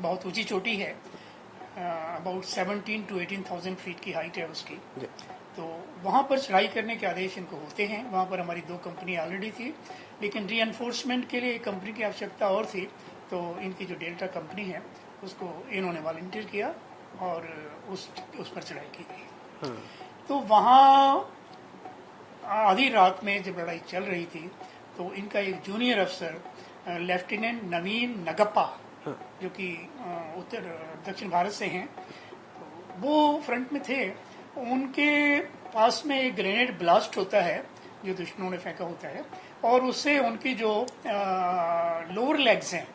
बहुत ऊंची चोटी है, अबाउट 17 to 18,000 फीट की हाइट है उसकी, तो वहाँ पर चढ़ाई करने के आदेश इनको होते हैं। वहाँ पर हमारी 2 कंपनी ऑलरेडी थी, लेकिन रीएनफोर्समेंट के लिए एक कंपनी की आवश्यकता और थी, तो इनकी जो डेल्टा कंपनी है उसको इन्होंने वॉलंटियर किया और उस पर चढ़ाई की गई। तो वहाँ आधी रात में जब लड़ाई चल रही थी तो इनका एक जूनियर अफसर लेफ्टिनेंट नवीन नगप्पा, जो कि दक्षिण भारत से हैं, तो वो फ्रंट में थे। उनके पास में एक ग्रेनेड ब्लास्ट होता है जो दुश्मनों ने फेंका होता है, और उससे उनकी जो लोअर लेग्स हैं,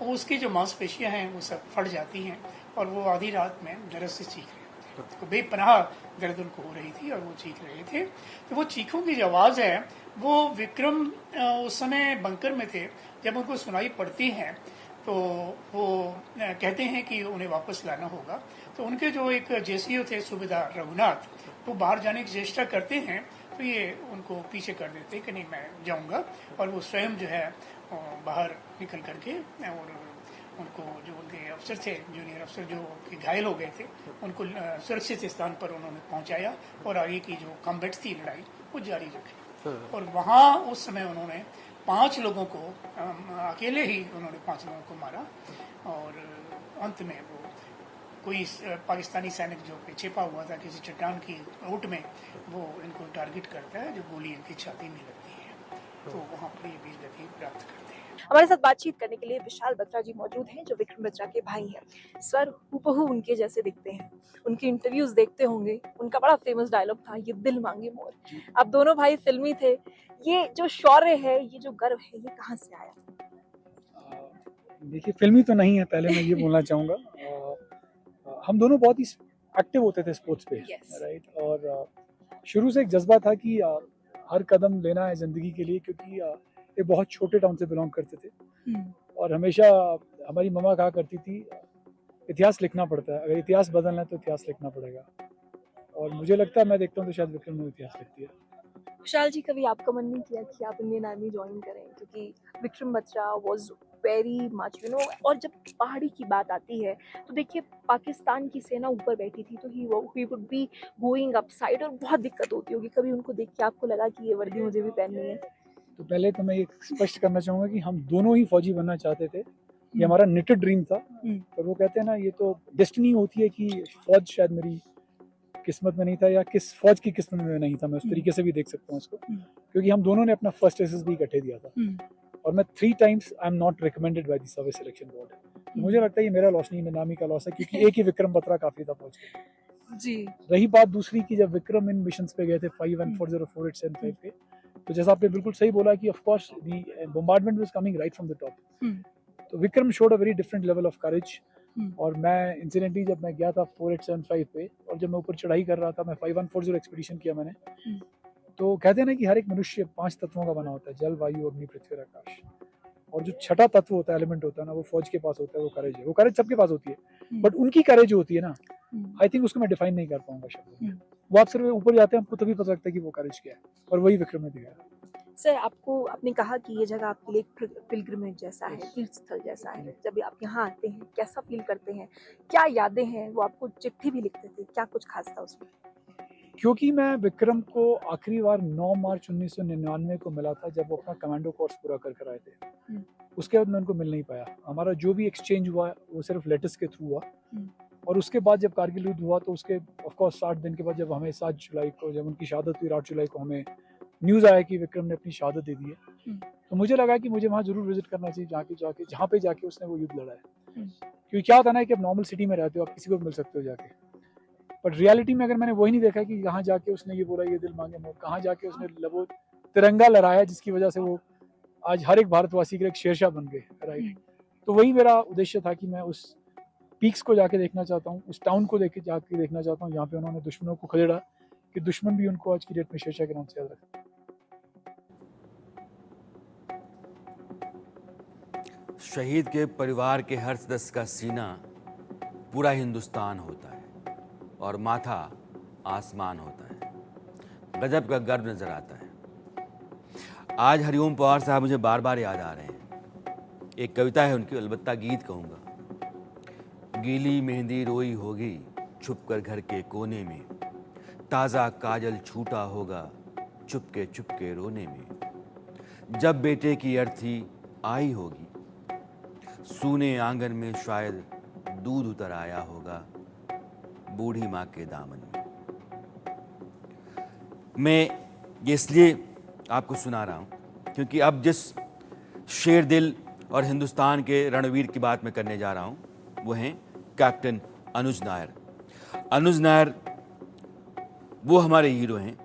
उसकी जो मांसपेशियां हैं वो सब फट जाती हैं और वो आधी रात में दर्द से चीख रहे होते हैं। तो बेपनाह दर्द उनको हो रही थी और वो चीख रहे थे। तो वो चीखों की जो आवाज़ है वो विक्रम उस समय बंकर में थे, जब उनको सुनाई पड़ती है तो वो कहते हैं कि उन्हें वापस लाना होगा। तो उनके जो एक जेसीओ थे सूबेदार रघुनाथ, वो बाहर जाने की चेष्टा करते हैं, तो ये उनको पीछे कर देते कि नहीं मैं जाऊंगा, और वो स्वयं जो है बाहर निकल करके और उनको जो उनके अफसर थे, जूनियर अफसर जो घायल हो गए थे, उनको सुरक्षित स्थान पर उन्होंने पहुंचाया और आगे की जो कॉम्बैट थी लड़ाई वो जारी रखी। और वहाँ उस समय उन्होंने 5 लोगों को अकेले ही उन्होंने 5 लोगों को मारा, और अंत में वो कोई पाकिस्तानी सैनिक जो छिपा हुआ था किसी चट्टान की ओट में, वो इनको टारगेट करता है, जो गोली इनकी छाती में लगती है, तो वहाँ पर ये वीरगति प्राप्त करते हैं। हमारे साथ बातचीत करने के लिए विशाल बत्रा जी मौजूद हैं, जो विक्रम बत्रा के भाई हैं। स्वर हूबहू उनके जैसे दिखते हैं। उनकी इंटरव्यूज देखते होंगे, उनका बड़ा फेमस डायलॉग था, ये दिल मांगे मोर। अब दोनों भाई फिल्मी थे। ये जो शौर्य है, ये जो गर्व है, ये कहाँ से आया? देखिए, फिल्मी तो नहीं है, पहले मैं ये बोलना चाहूँगा। हम दोनों बहुत ही एक्टिव होते थे स्पोर्ट्स पे, राइट, और शुरू से एक जज्बा था कि हर कदम लेना है ज़िंदगी के लिए, क्योंकि एक बहुत छोटे टाउन से बिलोंग करते थे, और हमेशा हमारी मम्मा कहा करती थी इतिहास लिखना पड़ता है, अगर इतिहास बदलना है तो इतिहास लिखना पड़ेगा, और मुझे लगता है, मैं देखता हूँ तो शायद विक्रम ने इतिहास लिख दिया। विशाल जी, कभी आपका मन नहीं किया कि आप इंडियन आर्मी ज्वाइन करें? क्योंकि Vikram Batra was very much और जब पहाड़ी की बात आती है तो देखिए पाकिस्तान की सेना ऊपर बैठी थी, तो he would be going up side और बहुत दिक्कत होती होगी। कभी उनको देख के आपको लगा कि ये वर्दी मुझे भी पहननी है? तो पहले तो मैं ये स्पष्ट करना चाहूँगा कि हम दोनों ही फौजी बनना चाहते थे, ये हमारा निटेड ड्रीम था, पर वो कहते हैं ना, ये तो डेस्टिनी होती है कि फौज शायद मेरी किस्मत में नहीं था, या किस फौज की किस्मत में नहीं था, मैं उस तरीके से भी देख सकता हूँ उसको, क्योंकि हम दोनों ने अपना फर्स्ट एसएसबी इकट्ठे दिया था, और मैं 3 times I am not recommended by the service selection board. तो मुझे लगता है ये मेरा लॉस नहीं, निनामी का लॉस है, क्योंकि एक ही विक्रम बत्रा काफी था फौज के। जी। रही बात दूसरी की, जब विक्रम इन मिशंस पे गए थे 5140 4875 पे, तो जैसा आपने बिल्कुल सही बोला कि of course the bombardment was coming right from the top, तो Vikram showed a very different level of courage. और मैं इंसिडेंटली जब मैं गया था 4875 पे, और जब मैं ऊपर चढ़ाई कर रहा था, मैं 5140 एक्सपीडिशन किया मैंने, तो कहते हैं ना कि हर एक मनुष्य 5 तत्वों का बना होता है, जल, वायु, अग्नि, पृथ्वी और आकाश, और जो छठा तत्व होता है, एलिमेंट होता है ना, वो फौज के पास होता है, वो करेज है। वो करेज सबके पास होती है, बट उनकी करेज जो होती है ना, आई थिंक उसको मैं डिफाइन नहीं कर पाऊंगा शब्दों में। वो आप सिर्फ ऊपर जाते हैं, आपको तभी पता लगता है कि वो करेज क्या है, और वही विक्रम ने दिखाया। सर, आपको आपने कहा कि ये जगह आपके लिए एक पिलग्रिमेज जैसा है, तीर्थ स्थल जैसा है। जब आप यहाँ आते हैं, कैसा फील करते हैं? क्या यादें हैं? वो आपको चिट्ठी भी लिखते थे, क्या कुछ खास था उसमें? क्योंकि मैं विक्रम को आखिरी बार 9 मार्च 1999 को मिला था, जब वो अपना कमांडो कोर्स पूरा कर आए थे। उसके बाद मैं उनको मिल नहीं पाया। हमारा जो भी एक्सचेंज हुआ वो सिर्फ लेटर्स के थ्रू हुआ, और उसके बाद जब कारगिल युद्ध हुआ तो उसके ऑफ कोर्स 60 दिन के बाद जब हमें 7 जुलाई को, जब उनकी शहादत हुई, 8 जुलाई को हमें न्यूज़ आया कि विक्रम ने अपनी शहादत दे दी है, तो मुझे लगा कि मुझे वहाँ जरूर विजिट करना चाहिए, जहाँ पे जाके उसने वो युद्ध लड़ा है। क्योंकि क्या होता है ना कि आप नॉर्मल सिटी में रहते हो, आप किसी को भी मिल सकते हो जाके, बट रियलिटी में अगर मैंने वही नहीं देखा कि कहाँ जाके उसने ये बोला ये दिल मांगे मोर, कहाँ जाके उसने वो तिरंगा लहराया जिसकी वजह से वो आज हर एक भारतवासी के लिए एक शेरशाह बन गए, राइट। तो वही मेरा उद्देश्य था कि मैं उस पीक्स को जाके देखना चाहता हूँ, उस टाउन को जाके देखना चाहता हूँ जहाँ पे उन्होंने दुश्मनों को खदेड़ा, कि दुश्मन भी उनको आज की डेट में शेरशाह के नाम से याद रखते हैं। शहीद के परिवार के हर सदस्य का सीना पूरा हिंदुस्तान होता है और माथा आसमान होता है। गजब का गर्व नजर आता है। आज हरिओम पवार साहब मुझे बार बार याद आ रहे हैं। एक कविता है उनकी, अलबत्ता गीत कहूँगा। गीली मेहंदी रोई होगी छुपकर घर के कोने में, ताज़ा काजल छूटा होगा चुपके रोने में। जब बेटे की अर्थी आई होगी, सूने आंगन में शायद दूध उतर आया होगा बूढ़ी माँ के दामन में। मैं ये इसलिए आपको सुना रहा हूँ क्योंकि अब जिस शेर दिल और हिंदुस्तान के रणवीर की बात मैं करने जा रहा हूँ वो हैं कैप्टन अनुज नायर। अनुज नायर वो हमारे हीरो हैं।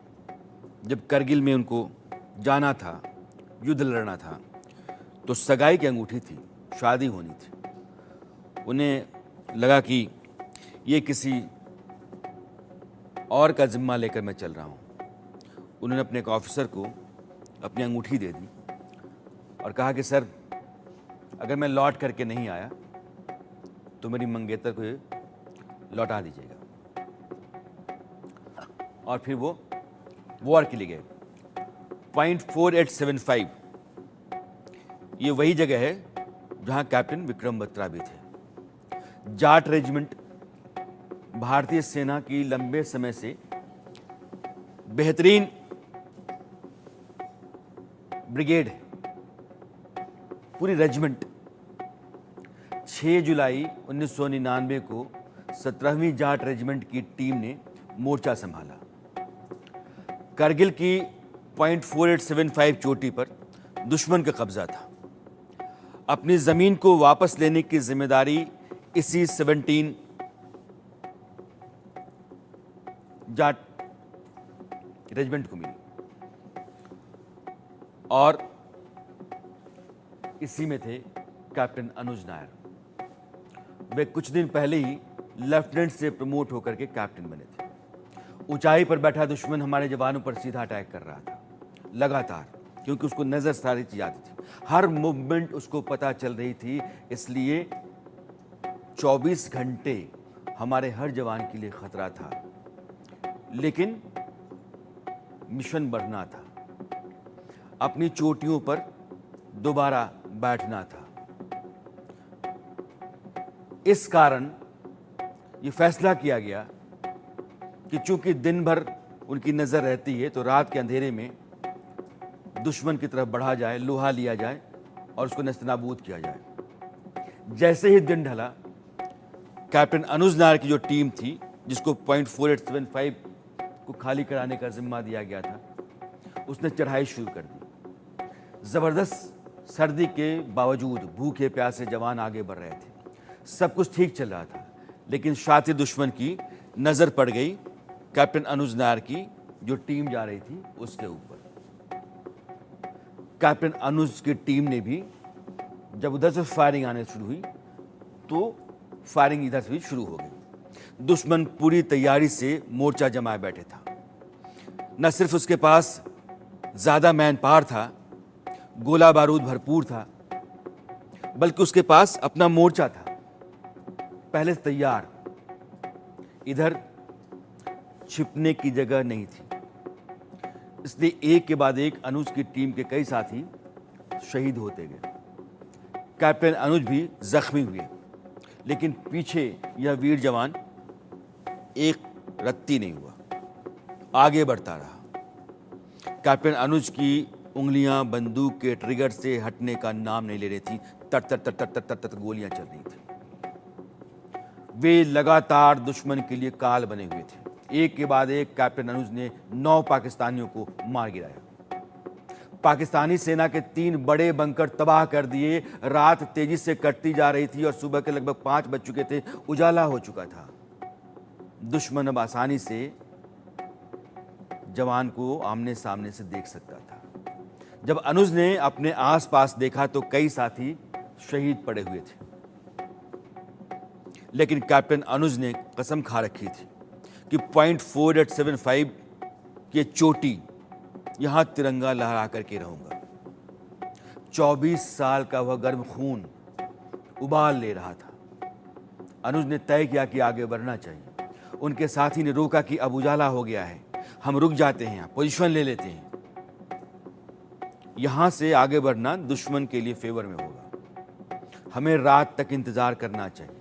जब करगिल में उनको जाना था, युद्ध लड़ना था, तो सगाई की अंगूठी थी, शादी होनी थी। उन्हें लगा कि ये किसी और का जिम्मा लेकर मैं चल रहा हूँ। उन्होंने अपने एक ऑफिसर को अपनी अंगूठी दे दी और कहा कि सर, अगर मैं लौट करके नहीं आया तो मेरी मंगेतर को ये लौटा दीजिएगा। और फिर वो वॉर के लिए गए। .4875 ये वही जगह है जहां कैप्टन विक्रम बत्रा भी थे। जाट रेजिमेंट भारतीय सेना की लंबे समय से बेहतरीन ब्रिगेड है। पूरी रेजिमेंट 6 जुलाई 1999 को 17वीं जाट रेजिमेंट की टीम ने मोर्चा संभाला। करगिल की .4875 चोटी पर दुश्मन का कब्जा था। अपनी जमीन को वापस लेने की जिम्मेदारी इसी 17 जाट रेजिमेंट को मिली और इसी में थे कैप्टन अनुज नायर। वे कुछ दिन पहले ही लेफ्टिनेंट से प्रमोट होकर के कैप्टन बने थे। ऊंचाई पर बैठा दुश्मन हमारे जवानों पर सीधा अटैक कर रहा था लगातार, क्योंकि उसको नजर सारी चीज आती थी, हर मूवमेंट उसको पता चल रही थी। इसलिए 24 घंटे हमारे हर जवान के लिए खतरा था, लेकिन मिशन बढ़ना था, अपनी चोटियों पर दोबारा बैठना था। इस कारण ये फैसला किया गया कि चूंकि दिन भर उनकी नजर रहती है तो रात के अंधेरे में दुश्मन की तरफ बढ़ा जाए, लोहा लिया जाए और उसको नस्तनाबूद किया जाए। जैसे ही दिन ढला, कैप्टन अनुज नायर की जो टीम थी, जिसको .4875 को खाली कराने का जिम्मा दिया गया था, उसने चढ़ाई शुरू कर दी। जबरदस्त सर्दी के बावजूद भूखे प्यासे जवान आगे बढ़ रहे थे। सब कुछ ठीक चल रहा था, लेकिन शातिर दुश्मन की नजर पड़ गई कैप्टन अनुज नायर की जो टीम जा रही थी उसके ऊपर। कैप्टन अनुज की टीम ने भी जब उधर से फायरिंग आने शुरू हुई तो फायरिंग इधर से भी शुरू हो गई। दुश्मन पूरी तैयारी से मोर्चा जमाए बैठे था। न सिर्फ उसके पास ज्यादा मैन पावर था, गोला बारूद भरपूर था, बल्कि उसके पास अपना मोर्चा था पहले से तैयार। इधर छिपने की जगह नहीं थी, इसलिए एक के बाद एक अनुज की टीम के कई साथी शहीद होते गए। कैप्टन अनुज भी जख्मी हुए, लेकिन पीछे यह वीर जवान एक रत्ती नहीं हुआ, आगे बढ़ता रहा। कैप्टन अनुज की उंगलियां बंदूक के ट्रिगर से हटने का नाम नहीं ले रही थी। तर तर तर तर तर तर गोलियां चल रही थी। वे लगातार दुश्मन के लिए काल बने हुए थे। एक के बाद एक कैप्टन अनुज ने 9 पाकिस्तानियों को मार गिराया। पाकिस्तानी सेना के 3 बड़े बंकर तबाह कर दिए। रात तेजी से कटती जा रही थी और सुबह के लगभग 5 बज चुके थे। उजाला हो चुका था। दुश्मन अब आसानी से जवान को आमने सामने से देख सकता था। जब अनुज ने अपने आसपास देखा तो कई साथी शहीद पड़े हुए थे, लेकिन कैप्टन अनुज ने कसम खा रखी थी कि .4875 की चोटी यहां तिरंगा लहरा करके रहूंगा। 24 साल का वह गर्म खून उबाल ले रहा था। अनुज ने तय किया कि आगे बढ़ना चाहिए। उनके साथी ने रोका कि अब उजाला हो गया है, हम रुक जाते हैं, पोजीशन ले लेते हैं। यहां से आगे बढ़ना दुश्मन के लिए फेवर में होगा। हमें रात तक इंतजार करना चाहिए।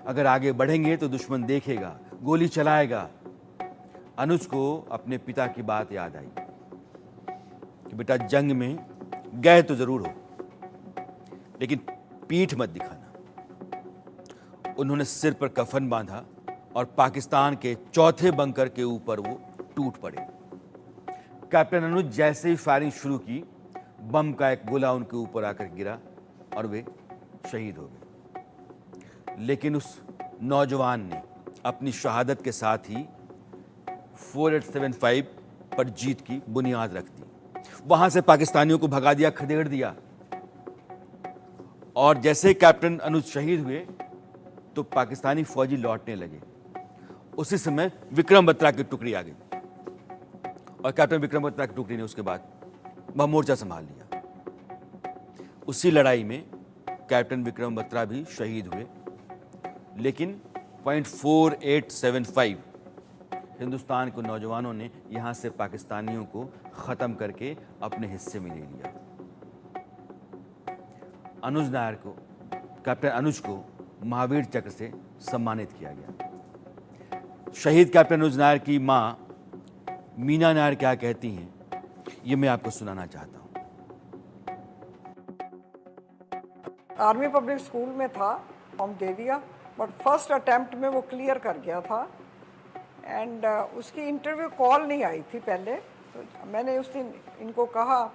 अगर आगे बढ़ेंगे तो दुश्मन देखेगा, गोली चलाएगा। अनुज को अपने पिता की बात याद आई कि बेटा, जंग में गए तो जरूर हो, लेकिन पीठ मत दिखाना। उन्होंने सिर पर कफन बांधा और पाकिस्तान के चौथे बंकर के ऊपर वो टूट पड़े। कैप्टन अनुज जैसे ही फायरिंग शुरू की, बम का एक गोला उनके ऊपर आकर गिरा और वे शहीद हो गए। लेकिन उस नौजवान ने अपनी शहादत के साथ ही 4875 पर जीत की बुनियाद रख दी। वहां से पाकिस्तानियों को भगा दिया, खदेड़ दिया। और जैसे कैप्टन अनुज शहीद हुए तो पाकिस्तानी फौजी लौटने लगे। उसी समय विक्रम बत्रा की टुकड़ी आ गई और कैप्टन विक्रम बत्रा की टुकड़ी ने उसके बाद वह मोर्चा संभाल लिया। उसी लड़ाई में कैप्टन विक्रम बत्रा भी शहीद हुए, लेकिन .4875 हिंदुस्तान के नौजवानों ने यहां से पाकिस्तानियों को खत्म करके अपने हिस्से में ले लिया। अनुज नायर को, कैप्टन अनुज को महावीर चक्र से सम्मानित किया गया। शहीद कैप्टन अनुज नायर की मां मीना नायर क्या कहती हैं, ये मैं आपको सुनाना चाहता हूं। आर्मी पब्लिक स्कूल में था, फॉर्म दे दिया, बट फर्स्ट अटेम्प्ट में वो क्लियर कर गया था। एंड उसकी इंटरव्यू कॉल नहीं आई थी पहले, तो मैंने उस दिन इनको कहा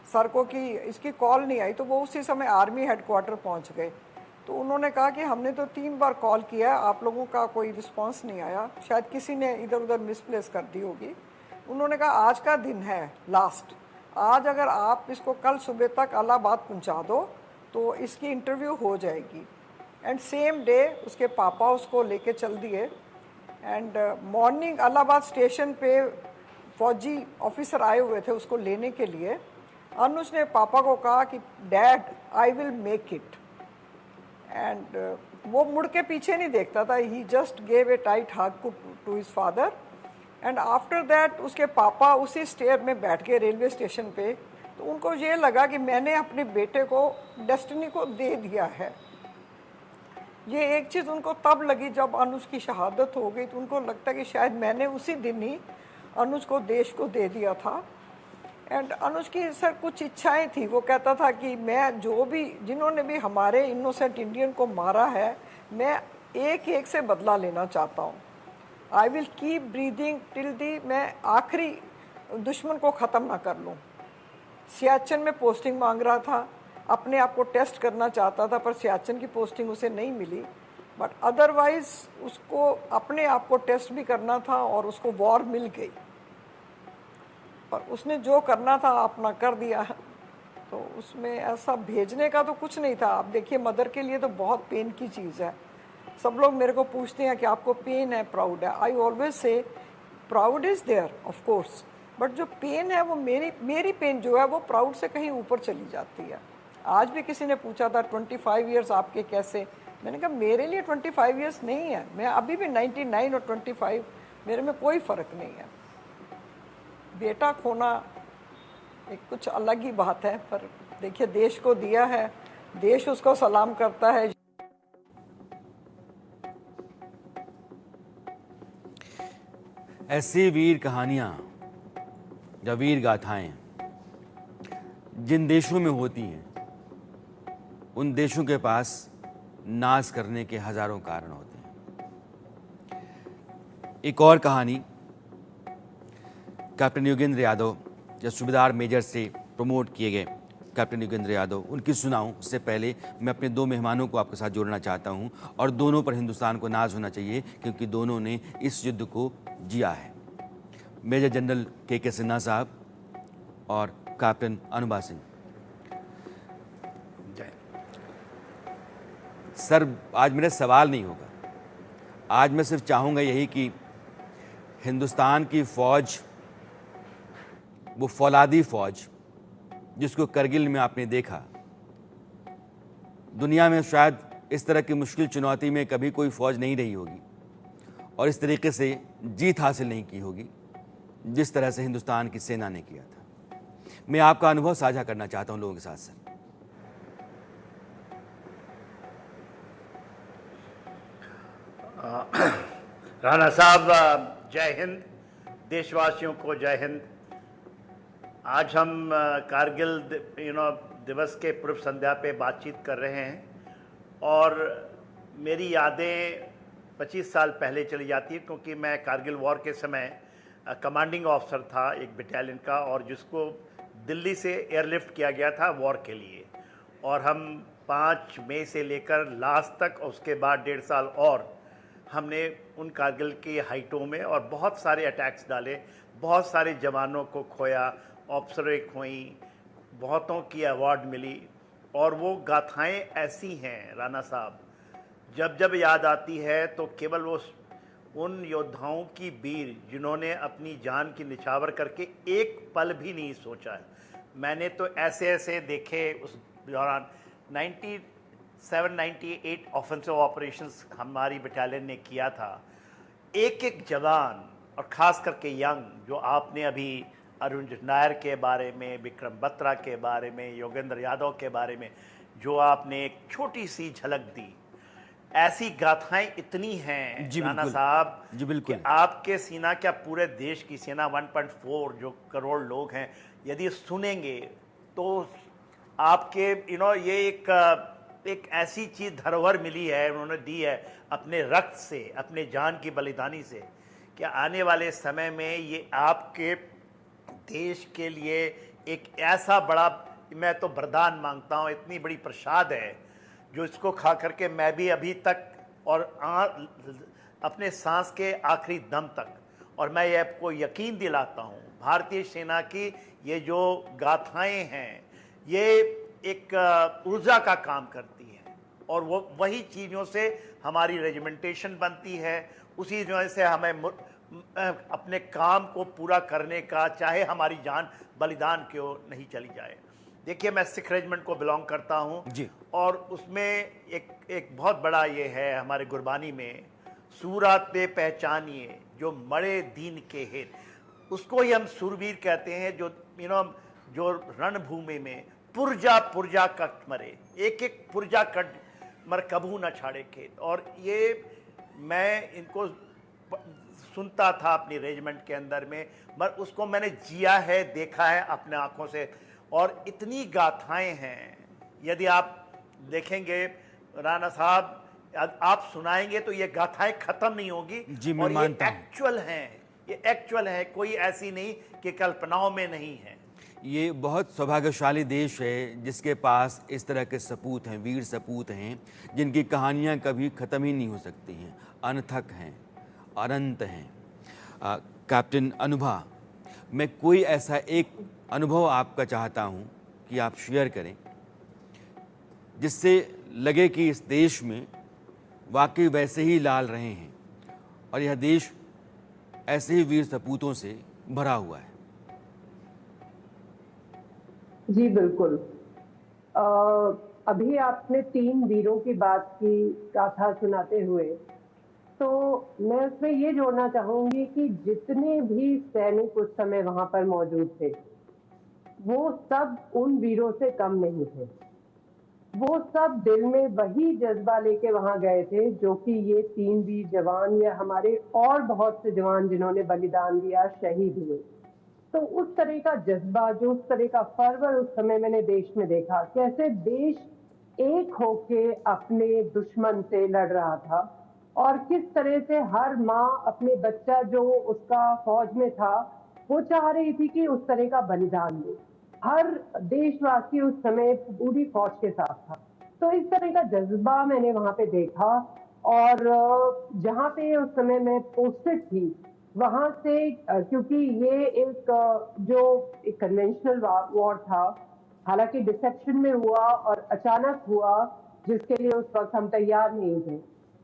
सर को कि इसकी कॉल नहीं आई, तो वो उसी समय आर्मी हेडक्वार्टर पहुंच गए। तो उन्होंने कहा कि हमने तो 3 बार कॉल किया, आप लोगों का कोई रिस्पांस नहीं आया, शायद किसी ने इधर उधर मिसप्लेस कर दी होगी। उन्होंने कहा आज का दिन है लास्ट, आज अगर आप इसको कल सुबह तक इलाहाबाद पहुंचा दो तो इसकी इंटरव्यू हो जाएगी। एंड सेम डे उसके पापा उसको लेके चल दिए। एंड मॉर्निंग इलाहाबाद स्टेशन पे फौजी ऑफिसर आए हुए थे उसको लेने के लिए। अनुज ने पापा को कहा कि dad I will make it. And वो मुड़ के पीछे नहीं देखता था, he just gave a tight hug to his father. And after that उसके पापा उसी स्टेयर में बैठ गए रेलवे स्टेशन पे। तो उनको ये लगा कि मैंने अपने बेटे को डेस्टिनी को दे दिया है। ये एक चीज़ उनको तब लगी जब अनुज की शहादत हो गई, तो उनको लगता कि शायद मैंने उसी दिन ही अनुज को देश को दे दिया था। एंड अनुज की सर कुछ इच्छाएं थी, वो कहता था कि मैं जो भी जिन्होंने भी हमारे इनोसेंट इंडियन को मारा है, मैं एक एक से बदला लेना चाहता हूँ। I will keep breathing till the मैं आखिरी दुश्मन को ख़त्म ना कर लूँ। सियाचिन में पोस्टिंग मांग रहा था, अपने आप को टेस्ट करना चाहता था, पर सियाचिन की पोस्टिंग उसे नहीं मिली। बट अदरवाइज उसको अपने आप को टेस्ट भी करना था और उसको वॉर मिल गई। पर उसने जो करना था अपना कर दिया। तो उसमें ऐसा भेजने का तो कुछ नहीं था। आप देखिए मदर के लिए तो बहुत पेन की चीज़ है। सब लोग मेरे को पूछते हैं कि आपको पेन है, प्राउड है। आई ऑलवेज से proud is there of course, but जो पेन है वो मेरी पेन जो है वो प्राउड से कहीं ऊपर चली जाती है। आज भी किसी ने पूछा था 25 ईयर्स आपके कैसे, मैंने कहा मेरे लिए 25 ईयर्स नहीं है, मैं अभी भी 99 और 25 मेरे में कोई फ़र्क नहीं है। बेटा खोना एक कुछ अलग ही बात है, पर देखिए देश को दिया है, देश उसको सलाम करता है। ऐसी वीर कहानियाँ या वीर गाथाएं जिन देशों में होती हैं, उन देशों के पास नाज करने के हजारों कारण होते हैं। एक और कहानी कैप्टन योगेंद्र यादव या सूबेदार मेजर से प्रमोट किए गए कैप्टन योगेंद्र यादव, उनकी सुनाऊं। उससे पहले मैं अपने दो मेहमानों को आपके साथ जोड़ना चाहता हूं, और दोनों पर हिंदुस्तान को नाज होना चाहिए क्योंकि दोनों ने इस युद्ध को जिया है। मेजर जनरल के सिन्हा साहब और कैप्टन अनुभा सिंह। सर, आज मेरा सवाल नहीं होगा, आज मैं सिर्फ चाहूँगा यही कि हिंदुस्तान की फ़ौज, वो फौलादी फ़ौज जिसको करगिल में आपने देखा, दुनिया में शायद इस तरह की मुश्किल चुनौती में कभी कोई फ़ौज नहीं रही होगी और इस तरीके से जीत हासिल नहीं की होगी जिस तरह से हिंदुस्तान की सेना ने किया था। मैं आपका अनुभव साझा करना चाहता हूं लोगों के साथ। सर, राणा साहब, जय हिंद। देशवासियों को जय हिंद। आज हम कारगिल दिवस के पूर्व संध्या पे बातचीत कर रहे हैं और मेरी यादें 25 साल पहले चली जाती है, क्योंकि मैं कारगिल वॉर के समय कमांडिंग ऑफिसर था एक बटालियन का, और जिसको दिल्ली से एयरलिफ्ट किया गया था वॉर के लिए। और हम 5 मई से लेकर लास्ट तक, उसके बाद 1.5 साल और हमने उन कारगिल की हाइटों में और बहुत सारे अटैक्स डाले, बहुत सारे जवानों को खोया, ऑफिसरें खोई, बहुतों की अवार्ड मिली। और वो गाथाएं ऐसी हैं राणा साहब, जब जब याद आती है तो केवल वो उन योद्धाओं की वीर जिन्होंने अपनी जान की निछावर करके एक पल भी नहीं सोचा है। मैंने तो ऐसे ऐसे देखे उस दौरान। 97-98 ऑफेंसिव ऑपरेशंस हमारी बटालियन ने किया था। एक एक जवान, और ख़ास करके यंग, जो आपने अभी अरुण नायर के बारे में, विक्रम बत्रा के बारे में, योगेंद्र यादव के बारे में जो आपने एक छोटी सी झलक दी, ऐसी गाथाएं इतनी हैं राणा साहब जी बिल्कुल, कि आपके सेना, क्या पूरे देश की सेना 1.4 जो करोड़ लोग हैं, यदि सुनेंगे तो आपके ये एक ऐसी चीज़ धरोहर मिली है, उन्होंने दी है अपने रक्त से, अपने जान की बलिदानी से, कि आने वाले समय में ये आपके देश के लिए एक ऐसा बड़ा, मैं तो वरदान मांगता हूँ, इतनी बड़ी प्रसाद है जो इसको खा करके मैं भी अभी तक और अपने सांस के आखिरी दम तक, और मैं ये आपको यकीन दिलाता हूँ, भारतीय सेना की ये जो गाथाएं हैं ये एक ऊर्जा का काम करती हैं, और वो वही चीज़ों से हमारी रेजिमेंटेशन बनती है, उसी वजह से हमें अपने काम को पूरा करने का, चाहे हमारी जान बलिदान क्यों नहीं चली जाए। देखिए, मैं सिख रेजिमेंट को बिलोंग करता हूँ जी, और उसमें एक बहुत बड़ा ये है हमारे गुरबानी में, सूरत पे पहचानिए जो मरे दीन के हेत, उसको ही हम सूरवीर कहते हैं, जो जो रणभूमि में पुरजा पुरजा कट मरे, एक एक पुरजा कट मर कभू न छाड़े खेत। और ये मैं इनको सुनता था अपनी रेजिमेंट के अंदर में, मगर उसको मैंने जिया है, देखा है अपने आंखों से, और इतनी गाथाएं हैं, यदि आप देखेंगे राणा साहब, आप सुनाएंगे तो ये गाथाएं खत्म नहीं होगी। जी, मैं और ये मानता हूं। एक्चुअल हैं, ये एक्चुअल है, कोई ऐसी नहीं कि कल्पनाओं में नहीं है। ये बहुत सौभाग्यशाली देश है जिसके पास इस तरह के सपूत हैं, वीर सपूत हैं, जिनकी कहानियाँ कभी ख़त्म ही नहीं हो सकती हैं, अनथक हैं, अनंत हैं। कैप्टन अनुभा, मैं कोई ऐसा एक अनुभव आपका चाहता हूँ कि आप शेयर करें जिससे लगे कि इस देश में वाकई वैसे ही लाल रहे हैं और यह देश ऐसे ही वीर सपूतों से भरा हुआ है। जी बिल्कुल। अभी आपने 3 वीरों की बात की गाथा सुनाते हुए, तो मैं उसमें ये जोड़ना चाहूंगी कि जितने भी सैनिक उस समय वहां पर मौजूद थे, वो सब उन वीरों से कम नहीं थे। वो सब दिल में वही जज्बा लेके वहां गए थे जो कि ये 3 वीर जवान या हमारे और बहुत से जवान जिन्होंने बलिदान दिया, शहीद हुए। तो उस तरह का जज्बा, जो उस तरह का फर्वर उस समय मैंने देश में देखा, कैसे देश एक होके अपने दुश्मन से लड़ रहा था और किस तरह से हर माँ अपने बच्चा जो उसका फौज में था, वो चाह रही थी कि उस तरह का बलिदान दे। हर देशवासी उस समय पूरी फौज के साथ था। तो इस तरह का जज्बा मैंने वहां पे देखा और जहां पे उस समय मैं पोस्टेड थी, वहां से क्योंकि ये एक जो एक कन्वेंशनल वॉर था, हालांकि डिसेप्शन में हुआ और अचानक हुआ, जिसके लिए उस वक्त हम तैयार नहीं थे,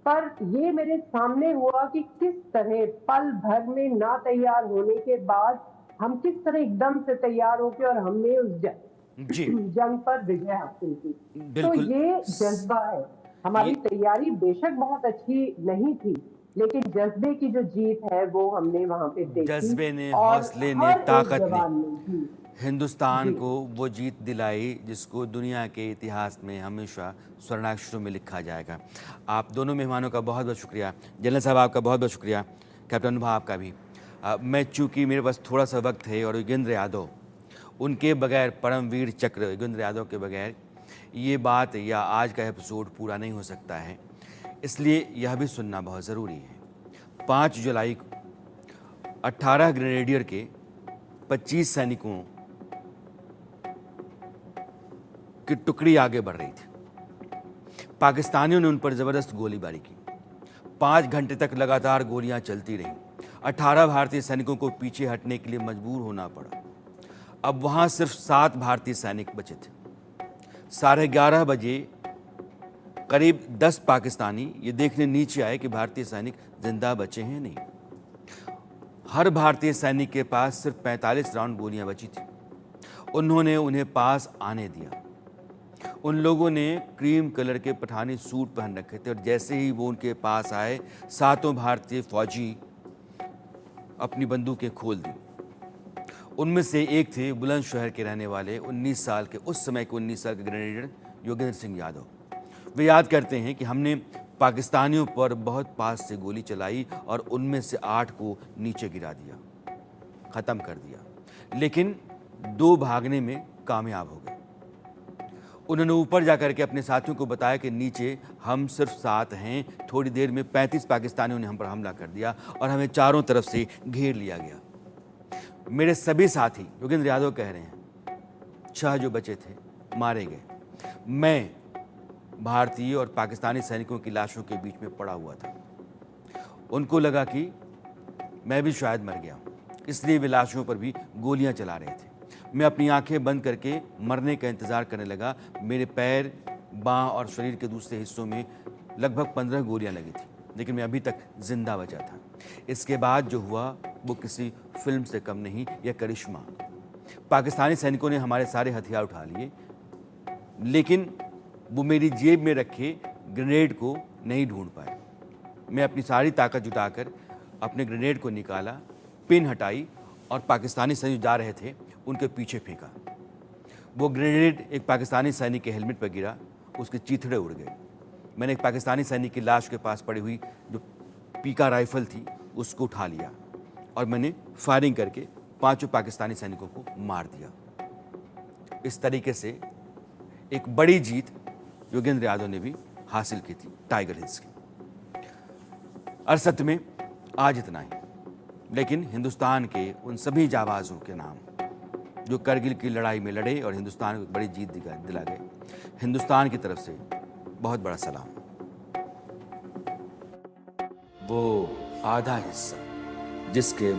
पर ये मेरे सामने हुआ कि किस तरह पल भर में ना तैयार होने के बाद हम किस तरह एकदम से तैयार होके और हमने उस जी जंग पर विजय हासिल की। तो बिल्कुल। ये जज्बा है। हमारी तैयारी बेशक बहुत अच्छी नहीं थी, लेकिन जज्बे की जो जीत है वो हमने वहां पे देखी। जज्बे ने, और हौसले ने, हर एक ताकत जवान ने जी, हिंदुस्तान को वो जीत दिलाई जिसको दुनिया के इतिहास में हमेशा स्वर्णाक्षरों में लिखा जाएगा। आप दोनों मेहमानों का बहुत बहुत शुक्रिया। जनरल साहब आपका बहुत बहुत शुक्रिया। कैप्टन अनुभा आपका भी। मैं चूँकि मेरे पास थोड़ा सा वक्त है और योगेंद्र यादव, उनके बगैर, परमवीर चक्र योगेंद्र यादव के बगैर ये बात या आज का एपिसोड पूरा नहीं हो सकता है, इसलिए यह भी सुनना बहुत ज़रूरी है। 5 जुलाई को 18 ग्रेनेडियर के 25 सैनिकों की टुकड़ी आगे बढ़ रही थी। पाकिस्तानियों ने उन पर ज़बरदस्त गोलीबारी की। 5 घंटे तक लगातार गोलियां चलती रहीं। 18 भारतीय सैनिकों को पीछे हटने के लिए मजबूर होना पड़ा। अब वहां सिर्फ 7 भारतीय सैनिक बचे थे। 11:30 बजे करीब 10 पाकिस्तानी ये देखने नीचे आए कि भारतीय सैनिक जिंदा बचे हैं नहीं। हर भारतीय सैनिक के पास सिर्फ 45 राउंड गोलियां बची थी। उन्होंने उन्हें पास आने दिया। उन लोगों ने क्रीम कलर के पठानी सूट पहन रखे थे और जैसे ही वो उनके पास आए, 7 भारतीय फौजी अपनी बंदूकें खोल दी। उनमें से एक थे बुलंदशहर के रहने वाले 19 साल के, उस समय के 19 साल के ग्रेनेडियर योगेंद्र सिंह यादव। वे याद करते हैं कि हमने पाकिस्तानियों पर बहुत पास से गोली चलाई और उनमें से 8 को नीचे गिरा दिया, ख़त्म कर दिया, लेकिन 2 भागने में कामयाब हो गए। उन्होंने ऊपर जाकर के अपने साथियों को बताया कि नीचे हम सिर्फ 7 हैं। थोड़ी देर में 35 पाकिस्तानियों ने हम पर हमला कर दिया और हमें चारों तरफ से घेर लिया गया। मेरे सभी साथी, योगेंद्र यादव कह रहे हैं, 6 जो बचे थे मारे गए। मैं भारतीय और पाकिस्तानी सैनिकों की लाशों के बीच में पड़ा हुआ था। उनको लगा कि मैं भी शायद मर गया हूँ, इसलिए वे लाशों पर भी गोलियां चला रहे थे। मैं अपनी आंखें बंद करके मरने का इंतज़ार करने लगा। मेरे पैर, बाँह और शरीर के दूसरे हिस्सों में लगभग 15 गोलियां लगी थी, लेकिन मैं अभी तक जिंदा बचा था। इसके बाद जो हुआ वो किसी फिल्म से कम नहीं, यह करिश्मा। पाकिस्तानी सैनिकों ने हमारे सारे हथियार उठा लिए, लेकिन वो मेरी जेब में रखे ग्रेनेड को नहीं ढूंढ पाए। मैं अपनी सारी ताकत जुटाकर अपने ग्रेनेड को निकाला, पिन हटाई और पाकिस्तानी सैनिक जा रहे थे उनके पीछे फेंका। वो ग्रेनेड एक पाकिस्तानी सैनिक के हेलमेट पर गिरा, उसके चीथड़े उड़ गए। मैंने एक पाकिस्तानी सैनिक की लाश के पास पड़ी हुई जो पीका राइफल थी उसको उठा लिया और मैंने फायरिंग करके 5 पाकिस्तानी सैनिकों को मार दिया। इस तरीके से एक बड़ी जीत योगेंद्र यादव ने भी हासिल की थी टाइगर हिल्स की। अरसत में आज इतना ही, लेकिन हिंदुस्तान के उन सभी जाबाजों के नाम जो करगिल की लड़ाई में लड़े और हिंदुस्तान को एक बड़ी जीत दिला गए, हिंदुस्तान की तरफ से बहुत बड़ा सलाम। वो आधा हिस्सा जिसके